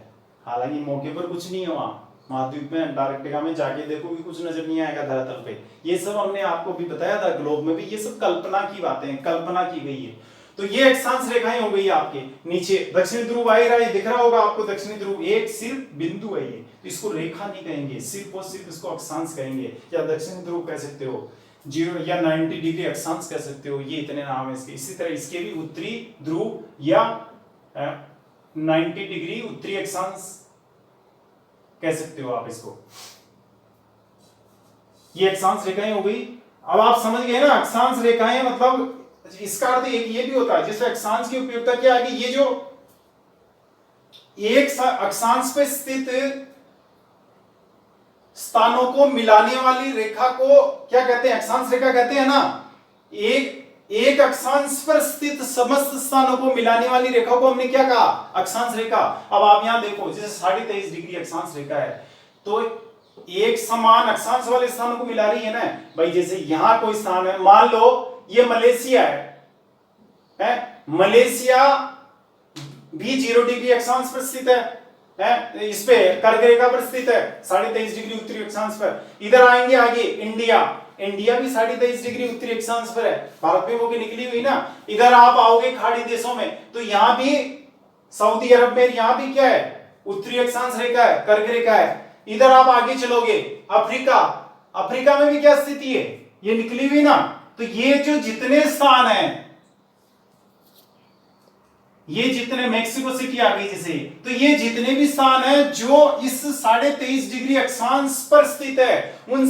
हालांकि मौके पर कुछ नहीं है, वहां महाद्वीप में अंटार्कटिका में जाके देखो कि कुछ नजर नहीं आएगा धरातल पे। ये सब हमने आपको भी बताया था ग्लोब में भी, ये सब कल्पना की बातें, कल्पना की गई है। तो ये अक्षांश रेखाएं हो गई आपके नीचे। दक्षिणी ध्रुव आ रहा है, दिख रहा होगा आपको दक्षिणी ध्रुव, एक सिर्फ बिंदु है ये, तो इसको रेखा नहीं कहेंगे, सिर्फ और सिर्फ इसको अक्षांश कहेंगे। या दक्षिणी ध्रुव कह सकते हो, 0 या 90 डिग्री अक्षांश कह सकते हो, ये इतने नाम है इसके। इसी तरह इसके भी उत्तरी ध्रुव या 90 डिग्री उत्तरी अक्षांश कह सकते हो आप इसको। ये अक्षांश रेखाएं हो गई। अब आप समझ गए ना, अक्षांश रेखाएं मतलब इसका अर्थ एक ये भी होता है, जैसे अक्षांश की उपयोगिता क्या है कि ये जो एक अक्षांश पे स्थित स्थानों को मिलाने वाली रेखा को क्या कहते हैं, अक्षांश रेखा कहते हैं ना। एक अक्षांश पर स्थित समस्त स्थानों को मिलाने वाली रेखा को हमने क्या कहा, अक्षांश रेखा। अब आप यहां देखो, जैसे 23.5 डिग्री अक्षांश रेखा है, तो एक समान अक्षांश वाले स्थानों को मिला रही है ना भाई। जैसे यहां कोई स्थान है, मान लो ये मलेशिया है, मलेशिया भी 0 डिग्री अक्षांश पर स्थित है, इस पे कर्क रेखा पर स्थित है 23.5 डिग्री उत्तरी अक्षांश पर। इधर आएंगे आगे इंडिया भी 23.5 डिग्री उत्तरी अक्षांश पर है, भारत में वो भी निकली हुई ना। इधर आप आओगे खाड़ी देशों में, तो यहां भी सऊदी अरब में यहां भी क्या है, उत्तरी अक्षांश रेखा है, कर्क रेखा है। इधर आप आगे चलोगे अफ्रीका में भी क्या स्थिति है, ये निकली हुई ना। तो ये जो जितने स्थान हैं, ये जितने मैक्सिको सिटी आ गई जैसे, तो ये जितने भी स्थान हैं जो इस 23.5 डिग्री अक्षांश पर स्थित है, उन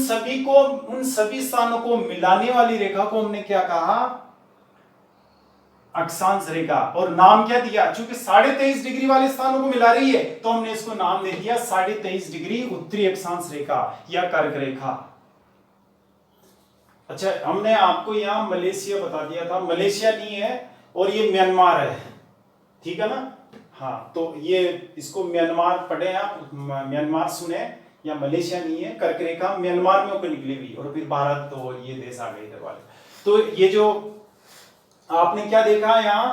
सभी स्थानों को मिलाने वाली रेखा को हमने क्या कहा, अक्षांश रेखा। और नाम क्या दिया, चूंकि 23.5 डिग्री वाले स्थानों को मिला रही है तो हमने इसको नाम दे दिया 23.5 डिग्री उत्तरी अक्षांश रेखा या कर्क रेखा। अच्छा, हमने आपको यहां मलेशिया बता दिया था, मलेशिया नहीं है, और ये म्यांमार है, ठीक है ना। हाँ, तो ये इसको म्यांमार पढ़े आप, म्यांमार सुने, या मलेशिया नहीं है, कर्क रेखा म्यांमार में होकर निकली हुई, और फिर भारत, तो ये देश आ गए इधर वाले। तो ये जो आपने क्या देखा यहां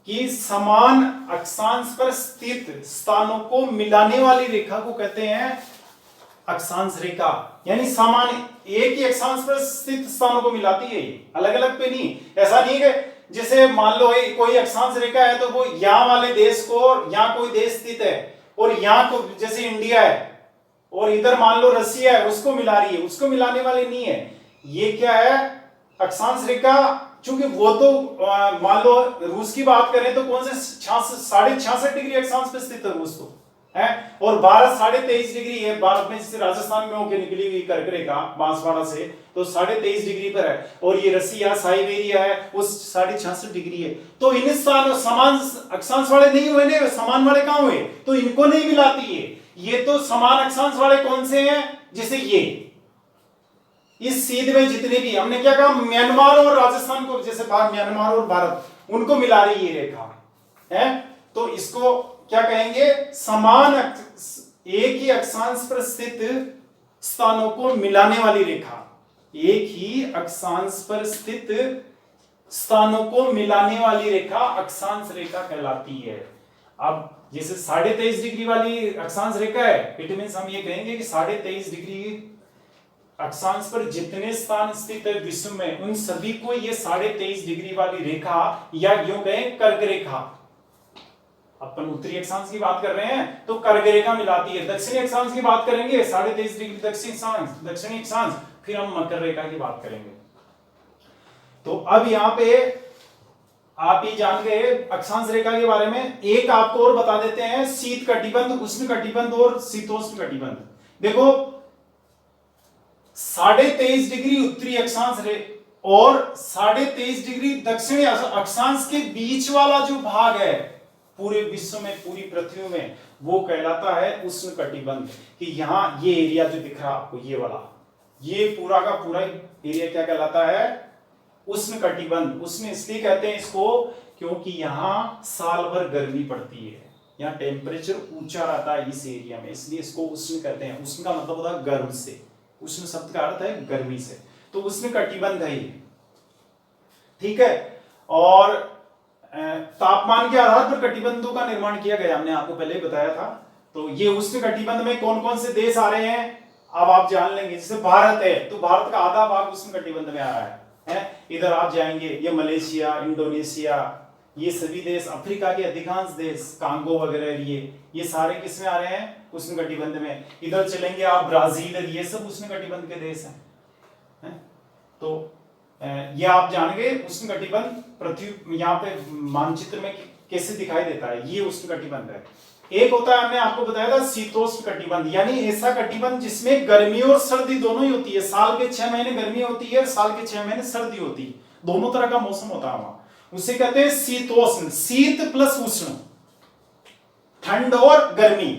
कि समान अक्षांश पर स्थित स्थानों को मिलाने वाली रेखा को कहते हैं अक्षांश रेखा। यानी समान एक ही अक्षांश पर स्थित स्थानों को मिलाती है, अलग अलग पे नहीं। ऐसा नहीं है जैसे मान लो कोई अक्षांश रेखा है तो वो यहां वाले देश को, यहां कोई देश स्थित है और यहां को, जैसे इंडिया है और इधर मान लो रसिया है, उसको मिला रही है, उसको मिलाने वाली नहीं है। ये क्या है, अक्षांश रेखा, चूंकि वो तो मान लो रूस की बात करें तो कौन से 66.5 डिग्री अक्षांश पे स्थित है रूस तो है, और भारत 23.5 डिग्री है। भारत में जैसे राजस्थान में होकर निकली हुई कर्क रेखा बांसवाड़ा से तो 23.5 डिग्री पर है, और ये रसिया साइबेरिया है वो 66.5 डिग्री है। तो इन स्थानों समान अक्षांश वाले नहीं हुए ना, समान वाले कहां हुए, तो इनको नहीं मिलाती है। ये तो समान अक्षांश वाले कौन से हैं, जैसे ये इस सीध में जितने भी, हमने क्या कहा, म्यांमार और राजस्थान को, जैसे म्यांमार और भारत उनको मिला रही ये रेखा है, तो इसको क्या कहेंगे, समान एक ही अक्षांश पर स्थित स्थानों को मिलाने वाली रेखा। एक ही अक्षांश पर स्थित स्थानों को मिलाने वाली रेखा अक्षांश रेखा कहलाती है। अब जैसे 23.5 डिग्री वाली अक्षांश रेखा है, इट मींस हम ये कहेंगे कि 23.5 डिग्री अक्षांश पर जितने स्थान स्थित है विश्व में, उन सभी को ये 23.5 डिग्री वाली रेखा, या यूं कहें कर्क रेखा, अपन उत्तरी अक्षांश की बात कर रहे हैं तो कर्क रेखा मिलाती है। दक्षिणी अक्षांश की बात करेंगे 23.5 डिग्री दक्षिणी अक्षांश, फिर हम मकर रेखा की बात करेंगे। तो अब यहां पे आप ये जान गए अक्षांश रेखा के बारे में। एक आपको और बता देते हैं, शीत कटिबंध, उष्ण कटिबंध और शीतोष्ण कटिबंध। देखो 23.5 डिग्री उत्तरी अक्षांश और 23.5 डिग्री दक्षिणी अक्षांश के बीच वाला जो भाग है पूरे विश्व में, पूरी पृथ्वी में, वो कहलाता है उष्ण कटिबंध। कि यहां ये एरिया जो दिख रहा है आपको, ये वाला, ये पूरा का पूरा एरिया क्या कहलाता है, उष्ण कटिबंध। उष्ण इसलिए कहते हैं इसको क्योंकि यहां साल भर गर्मी पड़ती है, यहाँ टेम्परेचर ऊंचा रहता है इस एरिया में, इसलिए इसको उष्ण कहते हैं। उष्ण का मतलब होता है गर्म से, उष्ण शब्द का अर्थ है गर्मी से, तो उष्ण कटिबंध है ये, ठीक है। और तापमान के आधार पर कटिबंधों का निर्माण किया गया, हमने आपको पहले बताया था। तो ये उष्ण कटिबंध में कौन कौन से देश आ रहे हैं अब आप जान लेंगे। जैसे भारत है तो भारत का आधा भाग उष्ण कटिबंध में आ रहा है? इधर आप जाएंगे, ये मलेशिया, इंडोनेशिया, ये सभी देश, अफ्रीका के अधिकांश देश, कांगो वगैरह, ये सारे किस में आ रहे हैं, उष्ण कटिबंध में। इधर चलेंगे आप ब्राजील, ये सब उष्ण कटिबंध के देश हैं। तो ये आप जान गए उष्ण कटिबंध पृथ्वी यहाँ पे मानचित्र में कैसे दिखाई देता है, ये उष्ण कटिबंध है। एक होता है, हमने आपको बताया था शीतोष्ण कटिबंध, यानी ऐसा कटिबंध जिसमें गर्मी और सर्दी दोनों ही होती है। साल के 6 महीने गर्मी होती है, साल के 6 महीने सर्दी होती है, दोनों तरह का मौसम होता है वहां। उसे कहते हैं शीतोष्ण, शीत प्लस उष्ण, ठंड और गर्मी,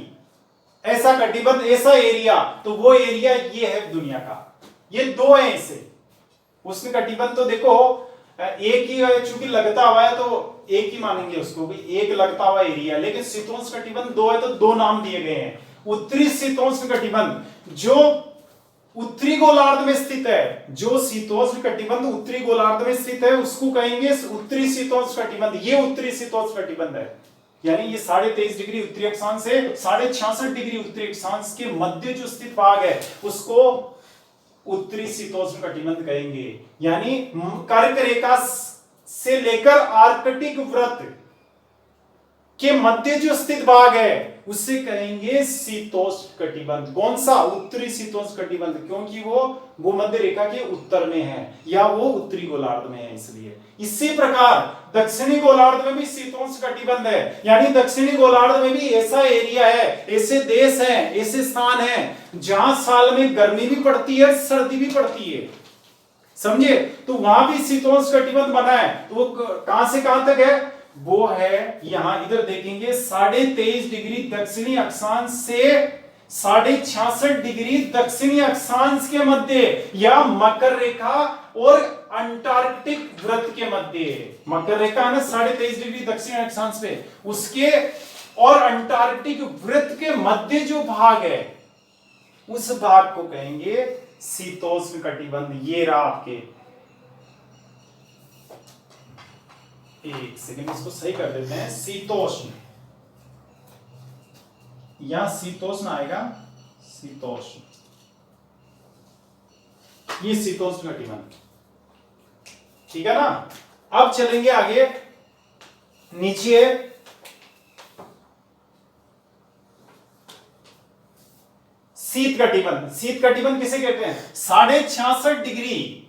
ऐसा कटिबंध, ऐसा एरिया। तो वो एरिया ये है दुनिया का, ये दो है ऐसे। उष्ण कटिबंध तो देखो एक ही है, चूंकि लगता हुआ है तो एक ही मानेंगे उसको भी, एक लगता हुआ एरिया। लेकिन शीतोष्ण कटिबंध दो है तो दो नाम दिए गए हैं। उत्तरी शीतोष्ण कटिबंध जो उत्तरी गोलार्ध में स्थित है, जो शीतोष्ण कटिबंध उत्तरी गोलार्ध में स्थित है उसको कहेंगे उत्तरी शीतोष्ण कटिबंध। ये उत्तरी शीतोष्ण कटिबंध है, यानी ये 23.5 डिग्री उत्तरी अक्षांश से 66.5 डिग्री उत्तरी अक्षांश के मध्य जो स्थित भाग है उसको उत्तरी शीतोष्ण कटिबंध कहेंगे। यानी कर्क रेखा से लेकर आर्कटिक वृत्त के मध्य जो स्थित भाग है उसे कहेंगे शीतोष्ण कटिबंध। कौन सा? उत्तरी शीतोष्ण कटिबंध, क्योंकि वो भूमध्य रेखा के उत्तर में है या वो उत्तरी गोलार्ध में है इसलिए। इसी प्रकार दक्षिणी गोलार्ध में भी शीतोष्ण कटिबंध है, यानी दक्षिणी गोलार्ध में भी ऐसा एरिया है, ऐसे देश हैं, ऐसे स्थान हैं जहां साल में गर्मी भी पड़ती है, सर्दी भी पड़ती है, समझे। तो वहां भी शीतोष्ण कटिबंध बना है। तो वो कहां से कहां तक है? वो है यहां, इधर देखेंगे 23.5 डिग्री दक्षिणी अक्षांश से 66.5 डिग्री दक्षिणी अक्षांश के मध्य, या मकर रेखा और अंटार्कटिक वृत्त के मध्य। मकर रेखा है ना 23.5 डिग्री दक्षिणी अक्षांश पे, उसके और अंटार्कटिक वृत्त के मध्य जो भाग है उस भाग को कहेंगे शीतोष्ण कटिबंध। ये रहा आपके, एक सेकंड इसको सही कर देते हैं। शीतोष्ण, यहां शीतोष्ण आएगा, शीतोष्ण, ये शीतोष्ण कटिबंध, ठीक है ना। अब चलेंगे आगे, नीचे शीत कटिबंध, शीत कटिबंध किसे कहते हैं? 66.5 डिग्री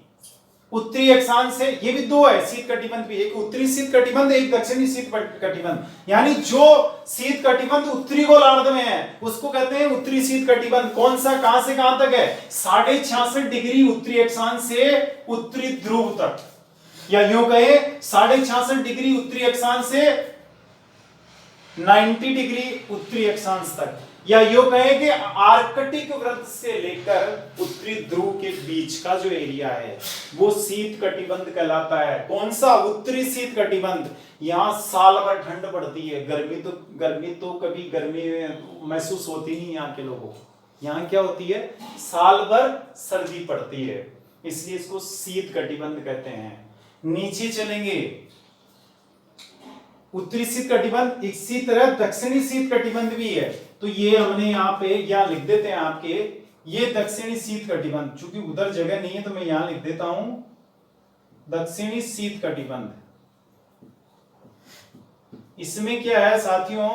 उत्तरी अक्षांश से, ये भी दो है शीत कटिबंध भी, एक उत्तरी शीत कटिबंध, एक दक्षिणी शीत कटिबंध। यानी जो शीत कटिबंध उत्तरी गोलार्ध में है उसको कहते हैं उत्तरी शीत कटिबंध। कौन सा, कहां से कहां तक है? 66.5 डिग्री उत्तरी अक्षांश से उत्तरी ध्रुव तक, या यूं कहे 66.5 डिग्री उत्तरी अक्षांश से 90 डिग्री उत्तरी अक्षांश तक, या यूं कहे कि आर्कटिक वृत्त से लेकर उत्तरी ध्रुव के बीच का जो एरिया है वो शीत कटिबंध कहलाता है। कौन सा? उत्तरी शीत कटिबंध। यहाँ साल भर ठंड पड़ती है, गर्मी तो कभी गर्मी महसूस होती नहीं यहाँ के लोगों को। यहाँ क्या होती है? साल भर सर्दी पड़ती है, इसलिए इसको शीत कटिबंध कहते हैं। नीचे चलेंगे, उत्तरी शीत कटिबंध, इसी तरह दक्षिणी शीत कटिबंध भी है। तो ये हमने यहाँ पे लिख देते हैं आपके, ये दक्षिणी शीत कटिबंध, चूंकि उधर जगह नहीं है तो मैं यहां लिख देता हूं दक्षिणी शीत कटिबंध। इसमें क्या है साथियों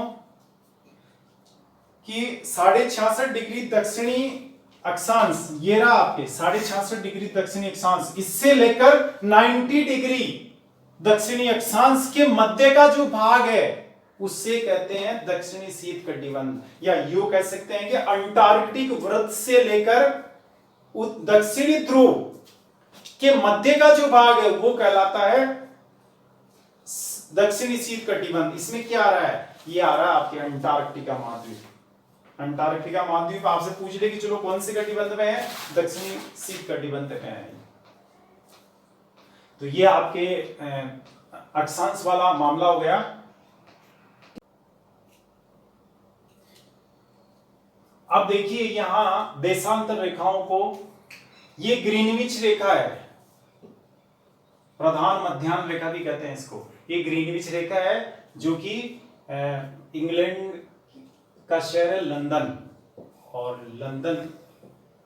कि 66.5 डिग्री दक्षिणी अक्षांश, ये रहा आपके 66.5 डिग्री दक्षिणी अक्षांश, इससे लेकर 90 डिग्री दक्षिणी अक्षांश के मध्य का जो भाग है उससे कहते हैं दक्षिणी शीत कटिबंध, या यूं कह सकते हैं कि अंटार्कटिक वृत्त से लेकर दक्षिणी ध्रुव के मध्य का जो भाग है वो कहलाता है दक्षिणी शीत कटिबंध। इसमें क्या आ रहा है? ये आ रहा है आपके अंटार्कटिका महाद्वीप। अंटार्कटिका महाद्वीप आपसे पूछ ले कि चलो कौन से कटिबंध में है? दक्षिणी शीत कटिबंध में है। तो ये आपके अक्षांश वाला मामला हो गया। अब देखिए यहां देशांतर रेखाओं को, ये ग्रीनविच रेखा है, प्रधान मध्याह्न रेखा भी कहते हैं इसको। ये ग्रीनविच रेखा है जो कि इंग्लैंड का शहर है लंदन, और लंदन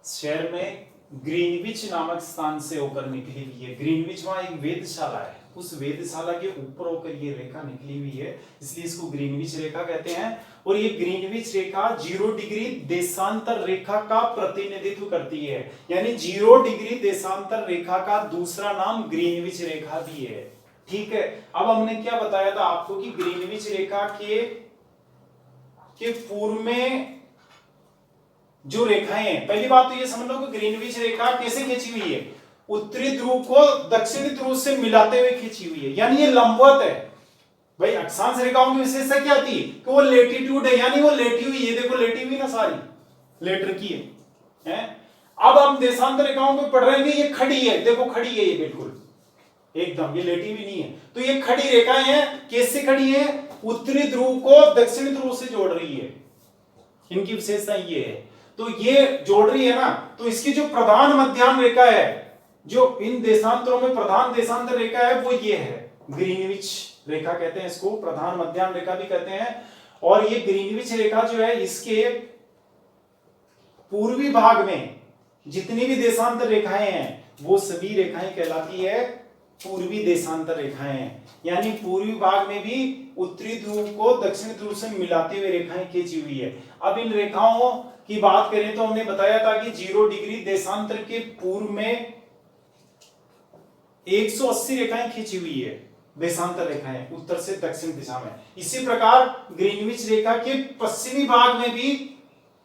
शहर में ग्रीनविच नामक स्थान से होकर निकली हुई है। ग्रीनविच वहां एक वेधशाला है, उस वेधशाला के ऊपर होकर ये रेखा निकली हुई है, इसलिए इसको ग्रीनविच रेखा कहते हैं। और ये ग्रीनविच रेखा 0 डिग्री देशांतर रेखा का प्रतिनिधित्व करती है, यानी 0 डिग्री देशांतर रेखा का दूसरा नाम ग्रीनविच रेखा भी है। ठीक है, अब हमने क्या बताया था आपको कि ग्रीनविच रेखा के पूर्व में जो रेखाएं हैं, पहली बात तो ये समझ लो कि ग्रीनविच रेखा कैसे खींची हुई है? उत्तरी ध्रुव को दक्षिणी ध्रुव से मिलाते हुए खींची हुई है, यानी ये लंबवत है। भाई अक्षांश रेखाओं की विशेषता क्या थी कि वो लेटीट्यूड है, यानी वो लेटी हुई है। देखो लेटी हुई ना, सारी लेट रखी है? अब हम देशांतर रेखाओं को पढ़ रहे हैं, ये खड़ी है, देखो खड़ी है, ये बिल्कुल एकदम, ये लेटी हुई नहीं है। तो ये खड़ी रेखाएं हैं, कैसे खड़ी है? उत्तरी ध्रुव को दक्षिणी ध्रुव से जोड़ रही है, इनकी विशेषता ये है। तो ये जोड़ रही है ना, तो इसकी जो प्रधान मध्याह्न रेखा है, जो इन देशांतरों में प्रधान देशांतर रेखा है, वो ये है, ग्रीनविच रेखा कहते हैं इसको, प्रधान मध्याह्न रेखा भी कहते हैं। और ये ग्रीनविच रेखा जो है, इसके पूर्वी भाग में जितनी भी देशांतर रेखाएं हैं वो सभी रेखाएं कहलाती है पूर्वी देशांतर रेखाएं, यानी पूर्वी भाग में भी उत्तरी ध्रुव को दक्षिणी ध्रुव से मिलाते हुए रेखाएं खींची हुई है। अब इन रेखाओं की बात करें तो हमने बताया था कि 0 डिग्री देशांतर के पूर्व में 180 रेखाएं खींची हुई है, देशांतर रेखाएं उत्तर से दक्षिण दिशा में। इसी प्रकार ग्रीनविच रेखा के पश्चिमी भाग में भी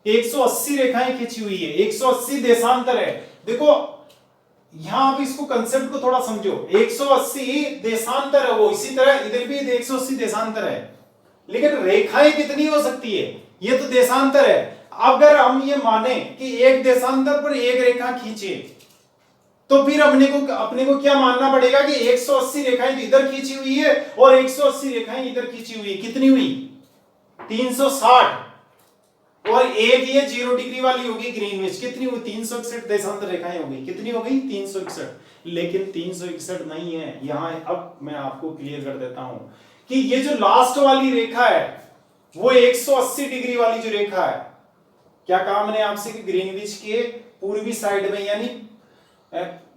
180 रेखाएं खींची हुई है, 180 देशांतर है। देखो यहां आप इसको कंसेप्ट को थोड़ा समझो, 180 देशांतर है वो, इसी तरह इधर भी 180 देशांतर है, लेकिन रेखाएं कितनी हो सकती है? ये तो देशांतर है। अगर हम ये माने कि एक देशांतर पर एक रेखा खींचे, तो फिर अपने को क्या मानना पड़ेगा कि 180 रेखाएं इधर खींची हुई है और 180 रेखाएं इधर खींची हुई है। कितनी हुई? 360। और एक ये 0 डिग्री वाली होगी ग्रीनविच, कितनी हुई? 361 देशांतर रेखाएं हो गई। कितनी हो गई? 361। लेकिन 361 नहीं है यहां। अब मैं आपको क्लियर कर देता हूं कि ये जो लास्ट वाली रेखा है वो 180 डिग्री वाली जो रेखा है, क्या कहा मैंने आपसे कि ग्रीनविच के पूर्वी साइड में, यानी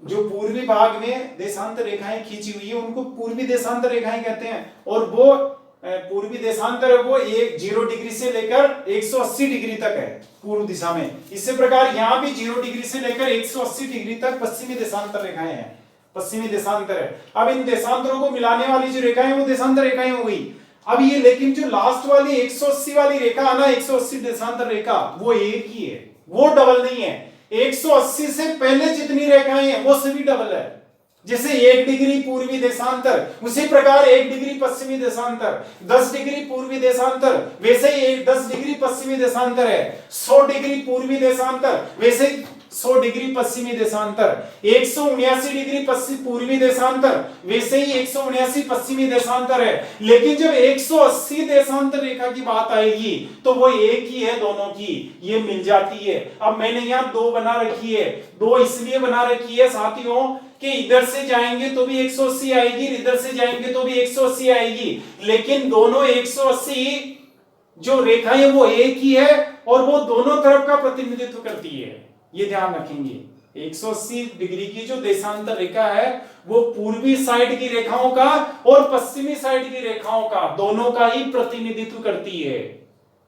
जो पूर्वी भाग में देशांतर रेखाएं खींची हुई है उनको पूर्वी देशांतर रेखाएं कहते हैं। और वो पूर्वी देशांतर है वो 0 डिग्री से लेकर 180 डिग्री तक है पूर्व दिशा में। इसी प्रकार यहाँ भी 0 डिग्री से लेकर 180 डिग्री तक पश्चिमी देशांतर रेखाएं हैं, पश्चिमी देशांतर है। अब इन देशांतरों को मिलाने वाली जो रेखाएं वो देशांतर रेखाएं हो गई। अब ये लेकिन जो लास्ट वाली 180 वाली रेखा है ना, 180 देशांतर रेखा, वो एक ही है, वो डबल नहीं है। 180 से पहले जितनी रेखाएं हैं वो सभी डबल है। जैसे 1 डिग्री पूर्वी देशांतर, उसी प्रकार 1 डिग्री पश्चिमी देशांतर, 10 डिग्री पूर्वी देशांतर, वैसे ही 10 डिग्री पश्चिमी देशांतर है। 100 डिग्री पूर्वी देशांतर, वैसे ही 100 डिग्री पश्चिमी देशांतर। 179 डिग्री पश्चिम पूर्वी देशांतर, वैसे ही 179 पश्चिमी देशांतर है। लेकिन जब 180 देशांतर रेखा की बात आएगी तो वो एक ही है दोनों की, ये मिल जाती है। अब मैंने यहाँ 2 बना रखी है, 2 इसलिए बना रखी है साथियों कि इधर से जाएंगे तो भी 180 आएगी, इधर से जाएंगे तो भी 180 आएगी, लेकिन दोनों 180 जो रेखा है वो एक ही है और वो दोनों तरफ का प्रतिनिधित्व करती है, ये ध्यान रखेंगे। 180 डिग्री की जो देशांतर रेखा है वो पूर्वी साइड की रेखाओं का और पश्चिमी साइड की रेखाओं का, दोनों का ही प्रतिनिधित्व करती है।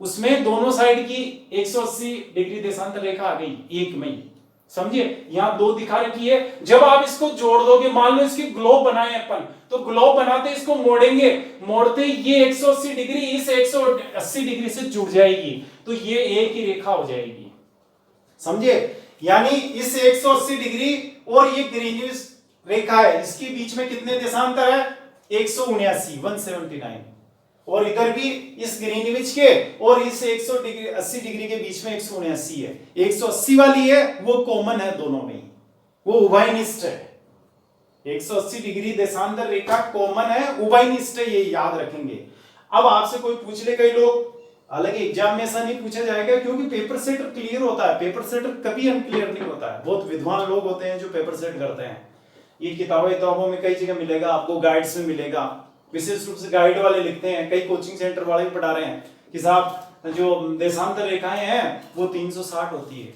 उसमें दोनों साइड की 180 डिग्री देशांतर रेखा आ गई एक में, समझिए। यहां 2 दिखा रखी है। जब आप इसको जोड़ दोगे, मान लो इसकी ग्लोब बनाए अपन, तो ग्लोब बनाते इसको मोड़ेंगे, मोड़ते ये 180 डिग्री इस 180 डिग्री से जुड़ जाएगी, तो ये एक ही रेखा हो जाएगी, समझिए। यानी इस 180 डिग्री और ये ग्रीनिच रेखा है, इसके बीच में कितने देशांतर है? 179 और इधर भी इस ग्रीनविच के और इस 180 डिग्री के बीच में 179 है। 180 वाली है वो कॉमन है दोनों में, वो उभयनिष्ठ है। 180 डिग्री देशांतर रेखा कॉमन है, उभयनिष्ठ है, ये याद रखेंगे। अब आपसे कोई पूछ ले, कई लोग, हालांकि एग्जाम में ऐसा नहीं पूछा जाएगा क्योंकि पेपर सेट क्लियर होता है, पेपर सेट कभी अनक्लियर नहीं होता है। बहुत विद्वान लोग होते हैं जो पेपर सेट करते हैं। ये किताबों में कई जगह मिलेगा आपको, गाइड्स में मिलेगा, विशेष रूप से गाइड वाले लिखते हैं, कई कोचिंग सेंटर वाले भी पढ़ा रहे हैं कि साहब जो देशांतर रेखाएं हैं वो 360 होती है,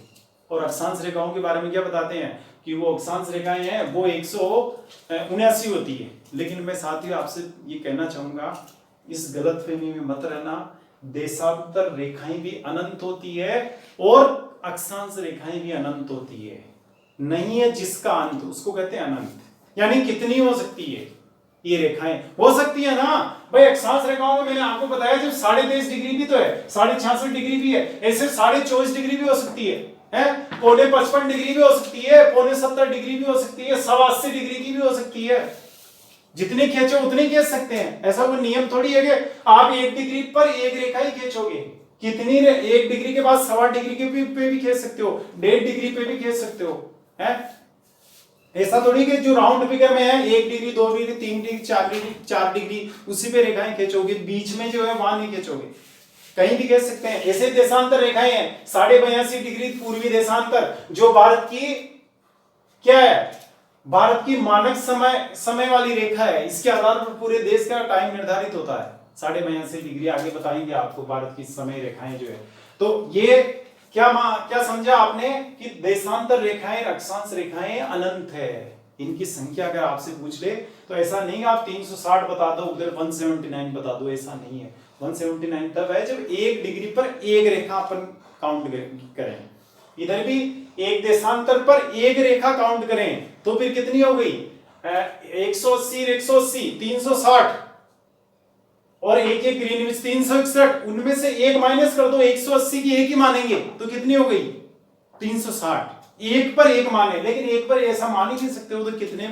और अक्षांश रेखाओं के बारे में क्या बताते हैं कि वो अक्षांश रेखाएं हैं वो 179 होती है। लेकिन मैं साथियों आपसे ये कहना चाहूंगा, इस गलतफहमी में मत रहना। देशांतर रेखाएं भी अनंत होती है और अक्षांश रेखाएं भी अनंत होती है। नहीं है जिसका अंत, उसको कहते हैं अनंत। यानी कितनी हो सकती है ये रेखाएं? हो सकती है ना भाई। अक्षांश रेखाओं में मैंने आपको बताया जब 23.5 डिग्री भी तो है, 66.5 डिग्री भी है, ऐसे 24.5 डिग्री भी हो सकती है, पौने 55 डिग्री भी हो सकती है, पौने 70 डिग्री भी हो सकती है, 87 डिग्री की भी हो सकती है। जितने खींचो उतने खींच सकते हैं, ऐसा कोई नियम थोड़ी है कि आप 1 डिग्री पर एक रेखा ही खींचोगे। कितनी 1 डिग्री के बाद 1.25 डिग्री के पे भी खींच सकते हो, 1.5 डिग्री पे भी खींच सकते हो, है ऐसा थोड़ी कि जो राउंड फिगर में है 1 डिग्री 2 डिग्री 3 डिग्री 4 डिग्री उसी पे रेखाएं खींचोगे, बीच में जो है वहां नहीं खींचोगे, कहीं भी खींच सकते हैं। ऐसे देशांतर रेखाएं हैं 82.5 डिग्री पूर्वी देशांतर, जो भारत की क्या है, भारत की मानक समय वाली रेखा है। इसके आधार पर पूरे देश का टाइम निर्धारित होता है। 82.5 डिग्री आगे बताएंगे आपको भारत की समय रेखाएं जो है। तो ये क्या समझा आपने कि देशांतर रेखाएं अक्षांश रेखाएं अनंत है। इनकी संख्या अगर आपसे पूछ ले तो ऐसा नहीं आप 360 बता दो, उधर 179 बता दो, ऐसा नहीं है। 179 तब है जब 1 डिग्री पर एक रेखा अपन काउंट करें, इधर भी एक देशांतर पर एक रेखा काउंट करें तो फिर कितनी हो गई? 180 180 360 और एक ग्रीनविच 361, उनमें से एक माइनस कर दो, 180 की एक ही मानेंगे तो कितनी हो गई? 360। एक पर एक माने, लेकिन एक पर ऐसा मान ही नहीं सकते हो तो कितने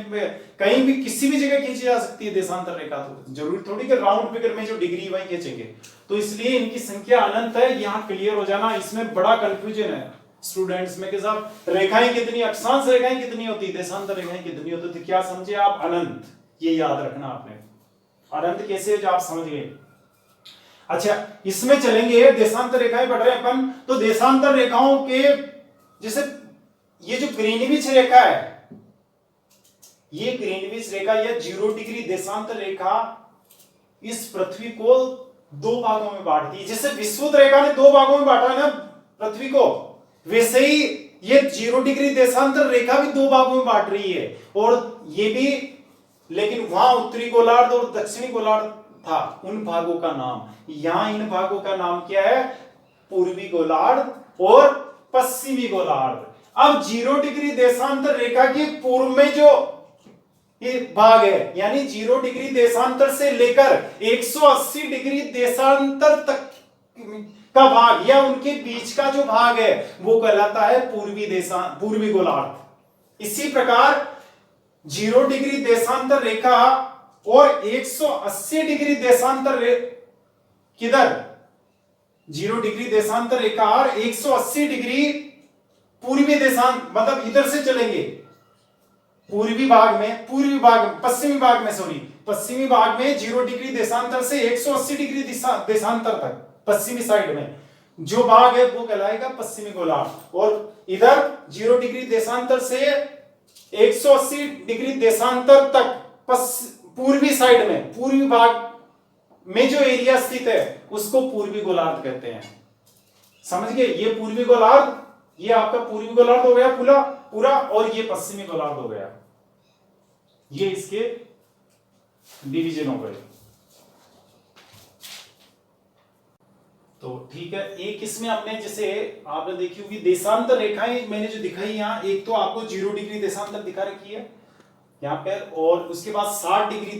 कहीं भी किसी भी जगह खींची जा सकती है देशांतर रेखा। तो जरूरी थोड़ी कि राउंड फिगर में जो डिग्री वही खींचेंगे। तो इसलिए इनकी संख्या अनंत है, यहाँ क्लियर हो जाना। इसमें बड़ा कंफ्यूजन है स्टूडेंट्स में कि साहब रेखाएं कितनी, अक्षांश रेखाएं कितनी होती, देशांतर रेखाएं कितनी होती थी। क्या समझे आप? अनंत। ये याद रखना आपने। अनंत कैसे जो आप समझ गए। अच्छा, इसमें चलेंगे। देशांतर रेखाएं पढ़ रहे हैं अपन, तो देशांतर रेखाओं के जैसे ये जो ग्रीनविच रेखा है, ये ग्रीनविच रेखा या 0 डिग्री देशांतर रेखा इस पृथ्वी को 2 भागों में बांटती है। जैसे विषुवत रेखा ने 2 भागों में बांटा ना पृथ्वी को, वैसे ही ये 0 डिग्री देशांतर रेखा भी 2 भागों में बांट रही है। और ये भी, लेकिन वहां उत्तरी गोलार्ध और दक्षिणी गोलार्ध था उन भागों का नाम। यहां इन भागों का नाम क्या है? पूर्वी गोलार्ध और पश्चिमी गोलार्ध। अब 0 डिग्री देशांतर रेखा के पूर्व में जो ये भाग है, यानी 0 डिग्री देशांतर से लेकर 180 डिग्री देशांतर तक का भाग या उनके बीच का जो भाग है वो कहलाता है पूर्वी गोलार्ध। इसी प्रकार 0 डिग्री देशांतर रेखा और 180 डिग्री देशांतर किधर? 0 डिग्री देशांतर रेखा और 180 डिग्री पूर्वी देशांत, मतलब इधर से चलेंगे पश्चिमी भाग में 0 डिग्री देशांतर से 180 डिग्री देशांतर तक पश्चिमी साइड में जो भाग है वो कहलाएगा पश्चिमी गोलार्ध। और इधर 0 डिग्री देशांतर से 180 डिग्री देशांतर तक पूर्वी साइड में, पूर्वी भाग में जो एरिया स्थित है उसको पूर्वी गोलार्ध कहते हैं। समझ गए? ये पूर्वी गोलार्ध, ये आपका पूर्वी गोलार्ध हो गया पूरा, और ये पश्चिमी गोलार्ध हो गया। ये इसके डिवीजन हो गए। तो ठीक है, एक इसमें आपने जैसे आपने देखी होगी देशांतर रेखाएं मैंने जो दिखाई यहाँ, एक तो आपको 0 डिग्री देशांतर दिखा रखी है यहाँ पर, और उसके बाद 60 डिग्री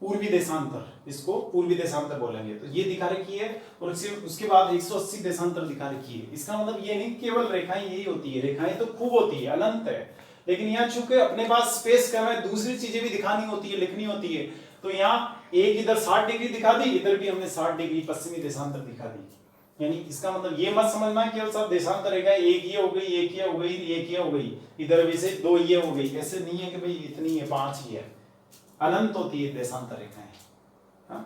पूर्वी देशांतर, इसको पूर्वी देशांतर बोलेंगे, तो ये दिखा रखी है। और उसके बाद 180 देशांतर दिखा रखी है। इसका मतलब ये नहीं केवल रेखाएं यही होती है, रेखाएं तो खूब होती है, अनंत है, लेकिन यहाँ चूंकि अपने पास स्पेस कम है, दूसरी चीजें भी दिखानी होती है, लिखनी होती है, तो यहाँ एक इधर 60 डिग्री दिखा दी, इधर भी हमने 60 डिग्री पश्चिमी देशांतर दिखा दी। यानी इसका मतलब ये मत समझना केवल सब देशांतर रेखा एक ये हो गई, एक ये हो गई, एक ये हो गई, इधर वैसे 2 ये हो गई, ऐसे नहीं है कि भाई इतनी है, 5 ही है, अनंत होती है देशांतर रेखाएं। हाँ?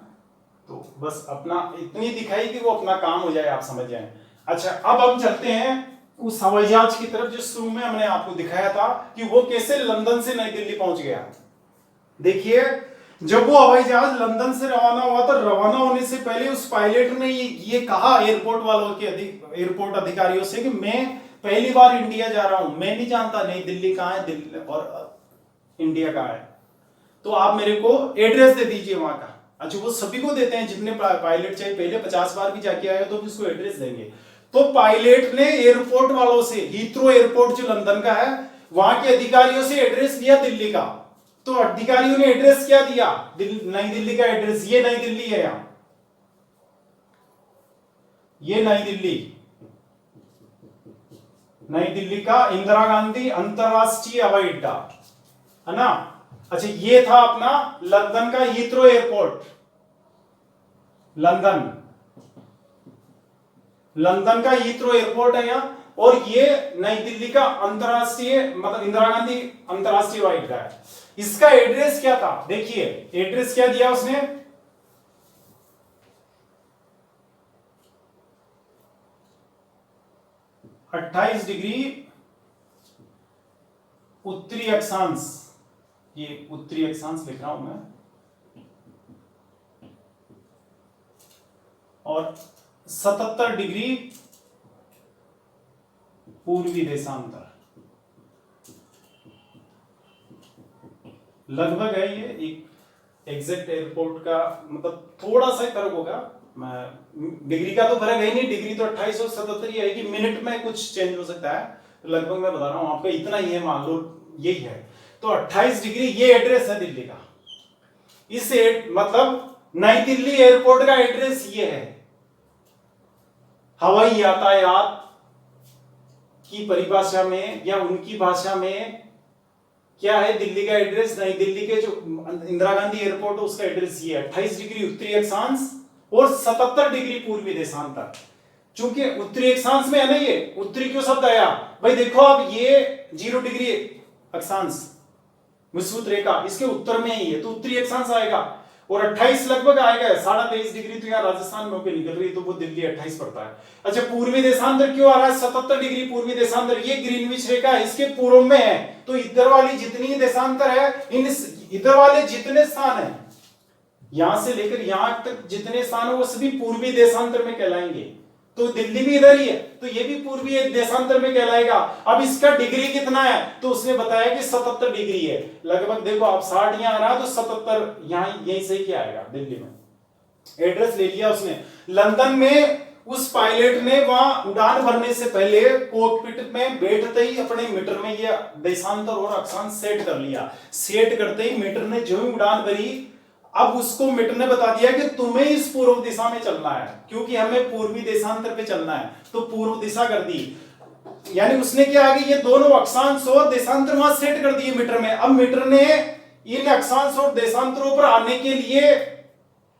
तो बस अपना इतनी दिखाई कि वो अपना काम हो जाए, आप समझ जाएं। अच्छा, अब हम चलते हैं उस हवाई जहाज की तरफ जो शुरू में हमने आपको दिखाया था कि वो कैसे लंदन से नई दिल्ली पहुंच गया। देखिए, जब वो हवाई जहाज लंदन से रवाना हुआ तो रवाना होने से पहले उस पायलट ने ये कहा एयरपोर्ट वालों के एयरपोर्ट अधिकारियों से कि मैं पहली बार इंडिया जा रहा हूं, मैं नहीं जानता नई दिल्ली कहाँ है, दिल्ली और इंडिया कहाँ है, तो आप मेरे को एड्रेस दे दीजिए वहां का। अच्छा, वो सभी को देते हैं, जितने पायलट चाहे पहले 50 बार भी जाके आए तो भी उसको एड्रेस देंगे। तो पायलट ने एयरपोर्ट वालों से, हीथ्रो एयरपोर्ट जो लंदन का है, वहां के अधिकारियों से एड्रेस लिया दिल्ली का। तो अधिकारियों ने एड्रेस क्या दिया? नई दिल्ली का एड्रेस, ये नई दिल्ली है, यहां ये नई दिल्ली का इंदिरा गांधी अंतरराष्ट्रीय हवाई अड्डा है ना। अच्छा, ये था अपना लंदन का हीथ्रो एयरपोर्ट, लंदन का हीथ्रो एयरपोर्ट है यहां, और ये नई दिल्ली का अंतरराष्ट्रीय, मतलब इंदिरा गांधी अंतरराष्ट्रीय हवाई अड्डा है। इसका एड्रेस क्या था? देखिए एड्रेस क्या दिया उसने, अट्ठाईस डिग्री उत्तरी अक्षांश, ये उत्तरी अक्षांश लिख रहा हूं मैं, और 77 डिग्री पूर्वी देशांतर, लगभग है ये एक एग्जैक्ट एयरपोर्ट का, मतलब थोड़ा सा फर्क होगा, डिग्री का तो फर्क है नहीं, डिग्री तो 28 और 77 ही आएगी, मिनट में कुछ चेंज हो सकता है, तो लगभग मैं बता रहा हूं आपका इतना ही है, मान लो यही है। तो 28 डिग्री ये एड्रेस है दिल्ली का। इस मतलब नई दिल्ली एयरपोर्ट का एड्रेस ये है। हवाई यातायात की परिभाषा में या उनकी भाषा में क्या है दिल्ली का एड्रेस? नई दिल्ली के जो इंदिरा गांधी एयरपोर्ट है उसका एड्रेस ये है, 28 डिग्री उत्तरी अक्षांश और 77 डिग्री पूर्वी देशांतर। चूंकि उत्तरी अक्षांश में है ना, ये उत्तरी क्यों शब्द आया भाई? देखो अब ये 0 डिग्री अक्षांश विषुवत रेखा इसके उत्तर में ही है, तो उत्तरी अक्षांश आएगा, और 28 लगभग आएगा, 23.5 डिग्री तो यहाँ राजस्थान में होकर निकल रही है, तो वो दिल्ली 28 पड़ता है। अच्छा, पूर्वी देशांतर क्यों आ रहा है 77 डिग्री पूर्वी देशांतर? ये ग्रीनविच रेखा इसके पूर्व में है, तो इधर वाली जितनी देशांतर है, इधर वाले जितने स्थान है, यहां से लेकर यहां तक जितने स्थान है वो सभी पूर्वी देशांतर में कहलाएंगे। तो दिल्ली भी इधर ही है, तो ये भी पूर्वी देशांतर में कहलाएगा। अब इसका डिग्री कितना है? तो उसने बताया कि 77 डिग्री है, लगभग देखो आप 60 यहां आ रहा है, तो 77 यहां यहीं से क्या आएगा दिल्ली में, एड्रेस ले लिया उसने। लंदन में उस पायलट ने वहां उड़ान भरने से पहले कॉकपिट में बैठते ही अपने मीटर में ये देशांतर और अक्षांश सेट कर लिया। सेट करते ही मीटर ने जो ही उड़ान भरी, अब उसको मीटर ने बता दिया कि तुम्हें इस पूर्व दिशा में चलना है, क्योंकि हमें पूर्वी देशांतर पे चलना है, तो पूर्व दिशा कर दी। यानी उसने क्या आगे ये दोनों अक्षांश और देशांतर वहां सेट कर दिए मीटर में। अब मीटर ने इन अक्षांश और देशांतरों पर आने के लिए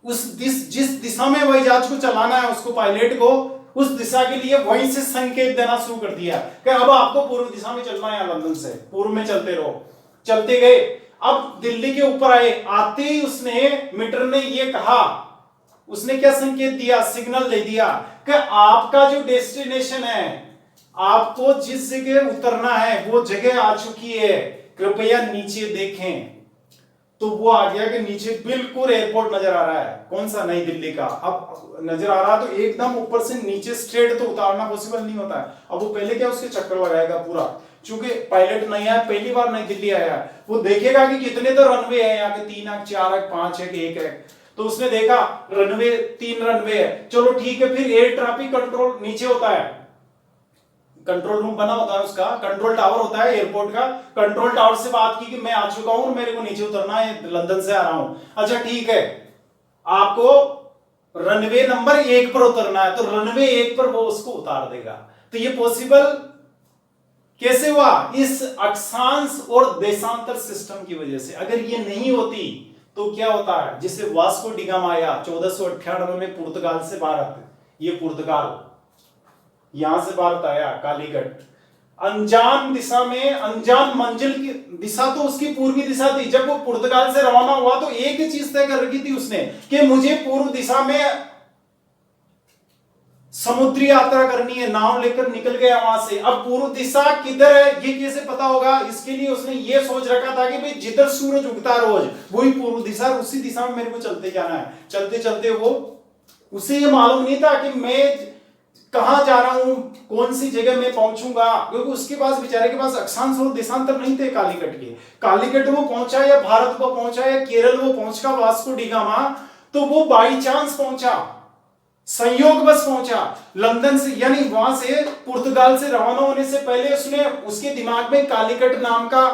जिस दिशा में हवाई जहाज को चलाना है उसको, पायलट को, उस दिशा के लिए वहीं से संकेत देना शुरू कर दिया कि अब आपको पूर्व दिशा में चलना है, लंदन से पूर्व में चलते रहो। चलते गए, अब दिल्ली के ऊपर आए, आते ही उसने मीटर ने ये कहा, उसने क्या संकेत दिया, सिग्नल दे दिया कि आपका जो डेस्टिनेशन है, आपको जिस जगह उतरना है वो जगह आ चुकी है, कृपया नीचे देखें। तो वो आ गया कि नीचे बिल्कुल एयरपोर्ट नजर आ रहा है, कौन सा, नई दिल्ली का। अब नजर आ रहा, तो एकदम ऊपर से नीचे स्ट्रेट तो उतारना पॉसिबल नहीं होता है। अब वो पहले क्या उसके चक्कर लगाएगा पूरा, चूंकि पायलट नहीं आया, पहली बार नई दिल्ली आया, वो देखेगा कि कितने तो रनवे है यहाँ के, 3 है, 4 है, 5 है कि 1 है। तो उसने देखा रनवे 3 रनवे है, चलो ठीक है। फिर एयर ट्रैफिक कंट्रोल नीचे होता है, कंट्रोल रूम बना होता है उसका, कंट्रोल टावर होता है एयरपोर्ट का। कंट्रोल टावर से बात की कि मैं आ चुका हूं, मेरे को नीचे उतरना है, लंदन से आ रहा हूं। अच्छा ठीक है, आपको रनवे नंबर 1 पर उतरना है, तो रनवे 1 पर वो उसको उतार देगा। तो ये पॉसिबल कैसे हुआ? इस अक्षांश और देशांतर सिस्टम की वजह से। अगर ये नहीं होती तो क्या होता है, जिसे वास्को डी गामा आया 1498 में पुर्तगाल से भारत, ये पुर्तगाल यहां से भारत आया, कालीकट, अनजान दिशा में, अनजान मंजिल की दिशा तो उसकी पूर्वी दिशा थी। जब वो पुर्तगाल से रवाना हुआ तो एक ही चीज तय कर रखी थी उसने कि मुझे पूर्व दिशा में समुद्री यात्रा करनी है, नाव लेकर निकल गया वहां से। अब पूर्व दिशा किधर है ये कैसे पता होगा? इसके लिए उसने ये सोच रखा था कि भाई जिधर सूरज उगता है रोज वही पूर्व दिशा, उसी दिशा में मेरे को चलते जाना है। चलते चलते वो, उसे ये मालूम नहीं था कि मैं कहां जा रहा हूं, कौन सी जगह में पहुंचूंगा, क्योंकि उसके पास, बेचारे के पास अक्षांश और देशांतर नहीं थे कालीकट के। कालीकट वो पहुंचा या भारत को पहुंचा या केरल वो पहुंचा वास्को डी गामा, तो वो बाई चांस पहुंचा, संयोग बस पहुंचा लंदन से। यानी वहां से पुर्तगाल से रवाना होने से पहले उसने, उसके दिमाग में कालीकट नाम का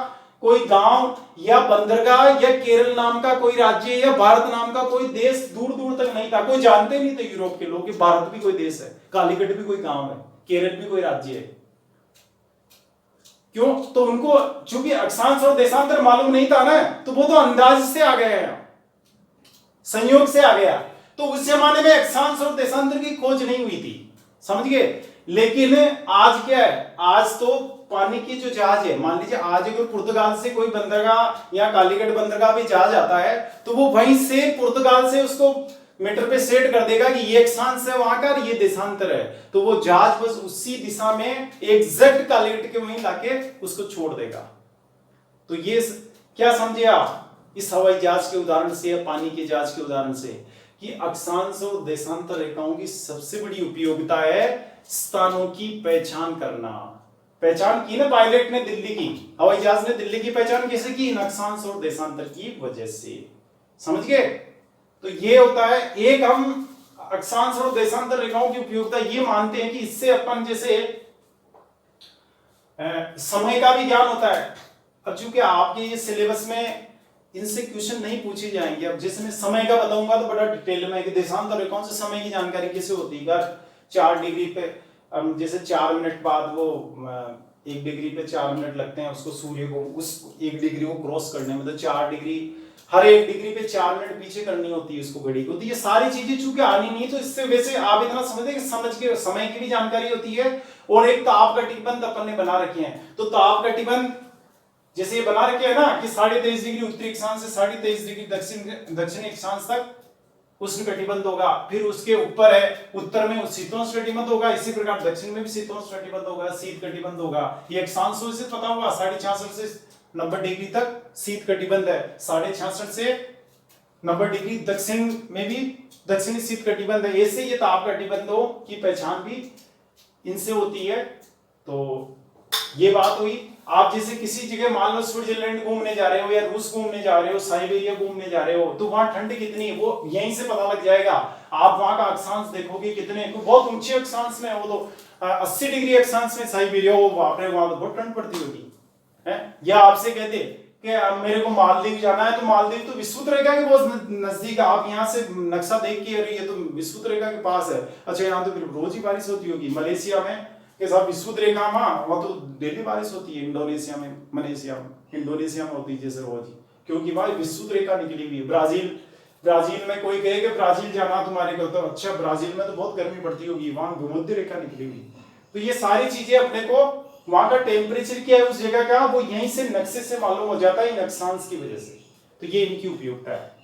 कोई गांव या बंदरगाह या केरल नाम का कोई राज्य या भारत नाम का कोई देश दूर दूर तक नहीं था। कोई जानते नहीं थे यूरोप के लोग कि भारत भी कोई देश है, कालीकट भी कोई गांव है, केरल भी कोई राज्य है। क्यों? तो उनको चूंकि अक्षांश और देशांतर मालूम नहीं था ना, तो वो तो अंदाज से आ गए, संयोग से आ गया। तो उस जमाने में अक्षांश और देशांतर की खोज नहीं हुई थी, समझ गए। लेकिन आज क्या है, आज तो पानी की जो जहाज है, मान लीजिए आज अगर पुर्तगाल से कोई बंदरगाह या कालीकट बंदरगाह भी जहाज आता है, तो वो वहीं से पुर्तगाल से उसको मीटर पे सेट कर देगा कि ये अक्षांश है वहां का, ये देशांतर है। तो वो जहाज बस उसी दिशा में एग्जैक्ट कालीकट के वहीं लाके उसको छोड़ देगा। तो ये क्या समझे आप इस हवाई जहाज के उदाहरण से या पानी के जहाज के उदाहरण से, कि अक्षांश और देशांतर रेखाओं की सबसे बड़ी उपयोगिता है स्थानों की पहचान करना। पहचान की ना पायलट ने दिल्ली की, हवाई जहाज ने दिल्ली की पहचान कैसे की? इन अक्षांश और देशांतर की वजह से, समझ गए। तो ये होता है, एक हम अक्षांश और देशांतर रेखाओं की उपयोगिता ये मानते हैं कि इससे अपन जैसे समय का भी ज्ञान होता है। अब चूंकि आपके ये सिलेबस में इनसे क्वेश्चन नहीं पूछे जाएंगे, अब जैसे मैं समय का बताऊंगा तो बड़ा डिटेल में कि देशांतर रेखाओं से समय की जानकारी कैसे होती है। अगर 4 डिग्री पे, जैसे 4 मिनट बाद वो 1 डिग्री पे 4 मिनट लगते हैं उसको, सूर्य को उस 1 डिग्री को क्रॉस करने में, तो 4 डिग्री, हर 1 डिग्री पे 4 मिनट पीछे करनी होती है उसको घड़ी को। तो ये सारी चीजें चूंकि आनी नहीं, तो इससे वैसे आप इतना समझते कि समझ के समय की भी जानकारी होती है। और एक ताप कटिबंध अपन ने बना रखे हैं, तो ताप कटिबंध जैसे ये बना रखे है ना कि 23.5 डिग्री उत्तरी अक्षांश से 23.5 डिग्री दक्षिणी अक्षांश तक उष्ण कटिबंध होगा। फिर उसके ऊपर है उत्तर में शीतोष्ण कटिबंध होगा, इसी प्रकार दक्षिण में भी शीतोष्ण कटिबंध होगा, शीत कटिबंध होगा। ये अक्षांशों से पता होगा 66.5 से 90 डिग्री तक शीत कटिबंध है, 66.5 से 90 डिग्री दक्षिण में भी दक्षिणी शीत कटिबंध है। ऐसे ये ताप कटिबंधों की पहचान भी इनसे होती है। तो ये बात हुई। आप जैसे किसी जगह मान लो स्विट्जरलैंड घूमने जा रहे हो या रूस घूमने जा रहे हो, साइबेरिया घूमने जा रहे हो, तो वहां ठंड कितनी है वो यहीं से पता लग जाएगा। आप वहां का अक्षांश देखोगे कितने, बहुत ऊंचे अक्षांश में, वो तो 80 डिग्री अक्षांश में साइबेरिया, वो बाप रे वहां तो बहुत ठंड पड़ती होगी है। या आपसे कहते कि अब मेरे को मालदीव जाना है, तो मालदीव तो विषुवत रेखा के बहुत नजदीक है, आप यहाँ से नक्शा देख के अरे ये तो विषुवत रेखा के पास है, अच्छा यहाँ तो फिर रोज ही बारिश होती होगी। मलेशिया में के साथ विषुवत रेखा में वहाँ तो डेली बारिश होती है। इंडोनेशिया में, मलेशिया में, इंडोनेशिया में होती है जैसे रोज ही, क्योंकि वहाँ विषुवत रेखा निकली हुई है। ब्राजील में कोई कहे कि ब्राजील जाना तुम्हारे को, तो अच्छा ब्राजील में तो बहुत गर्मी पड़ती होगी, वहां भूमध्य रेखा निकली हुई। तो ये सारी चीजें अपने को, वहां का टेम्परेचर क्या है उस जगह का, वो यहीं से नक्शे से मालूम हो जाता है इन अक्षांश की वजह से। तो ये इनकी उपयोगिता है।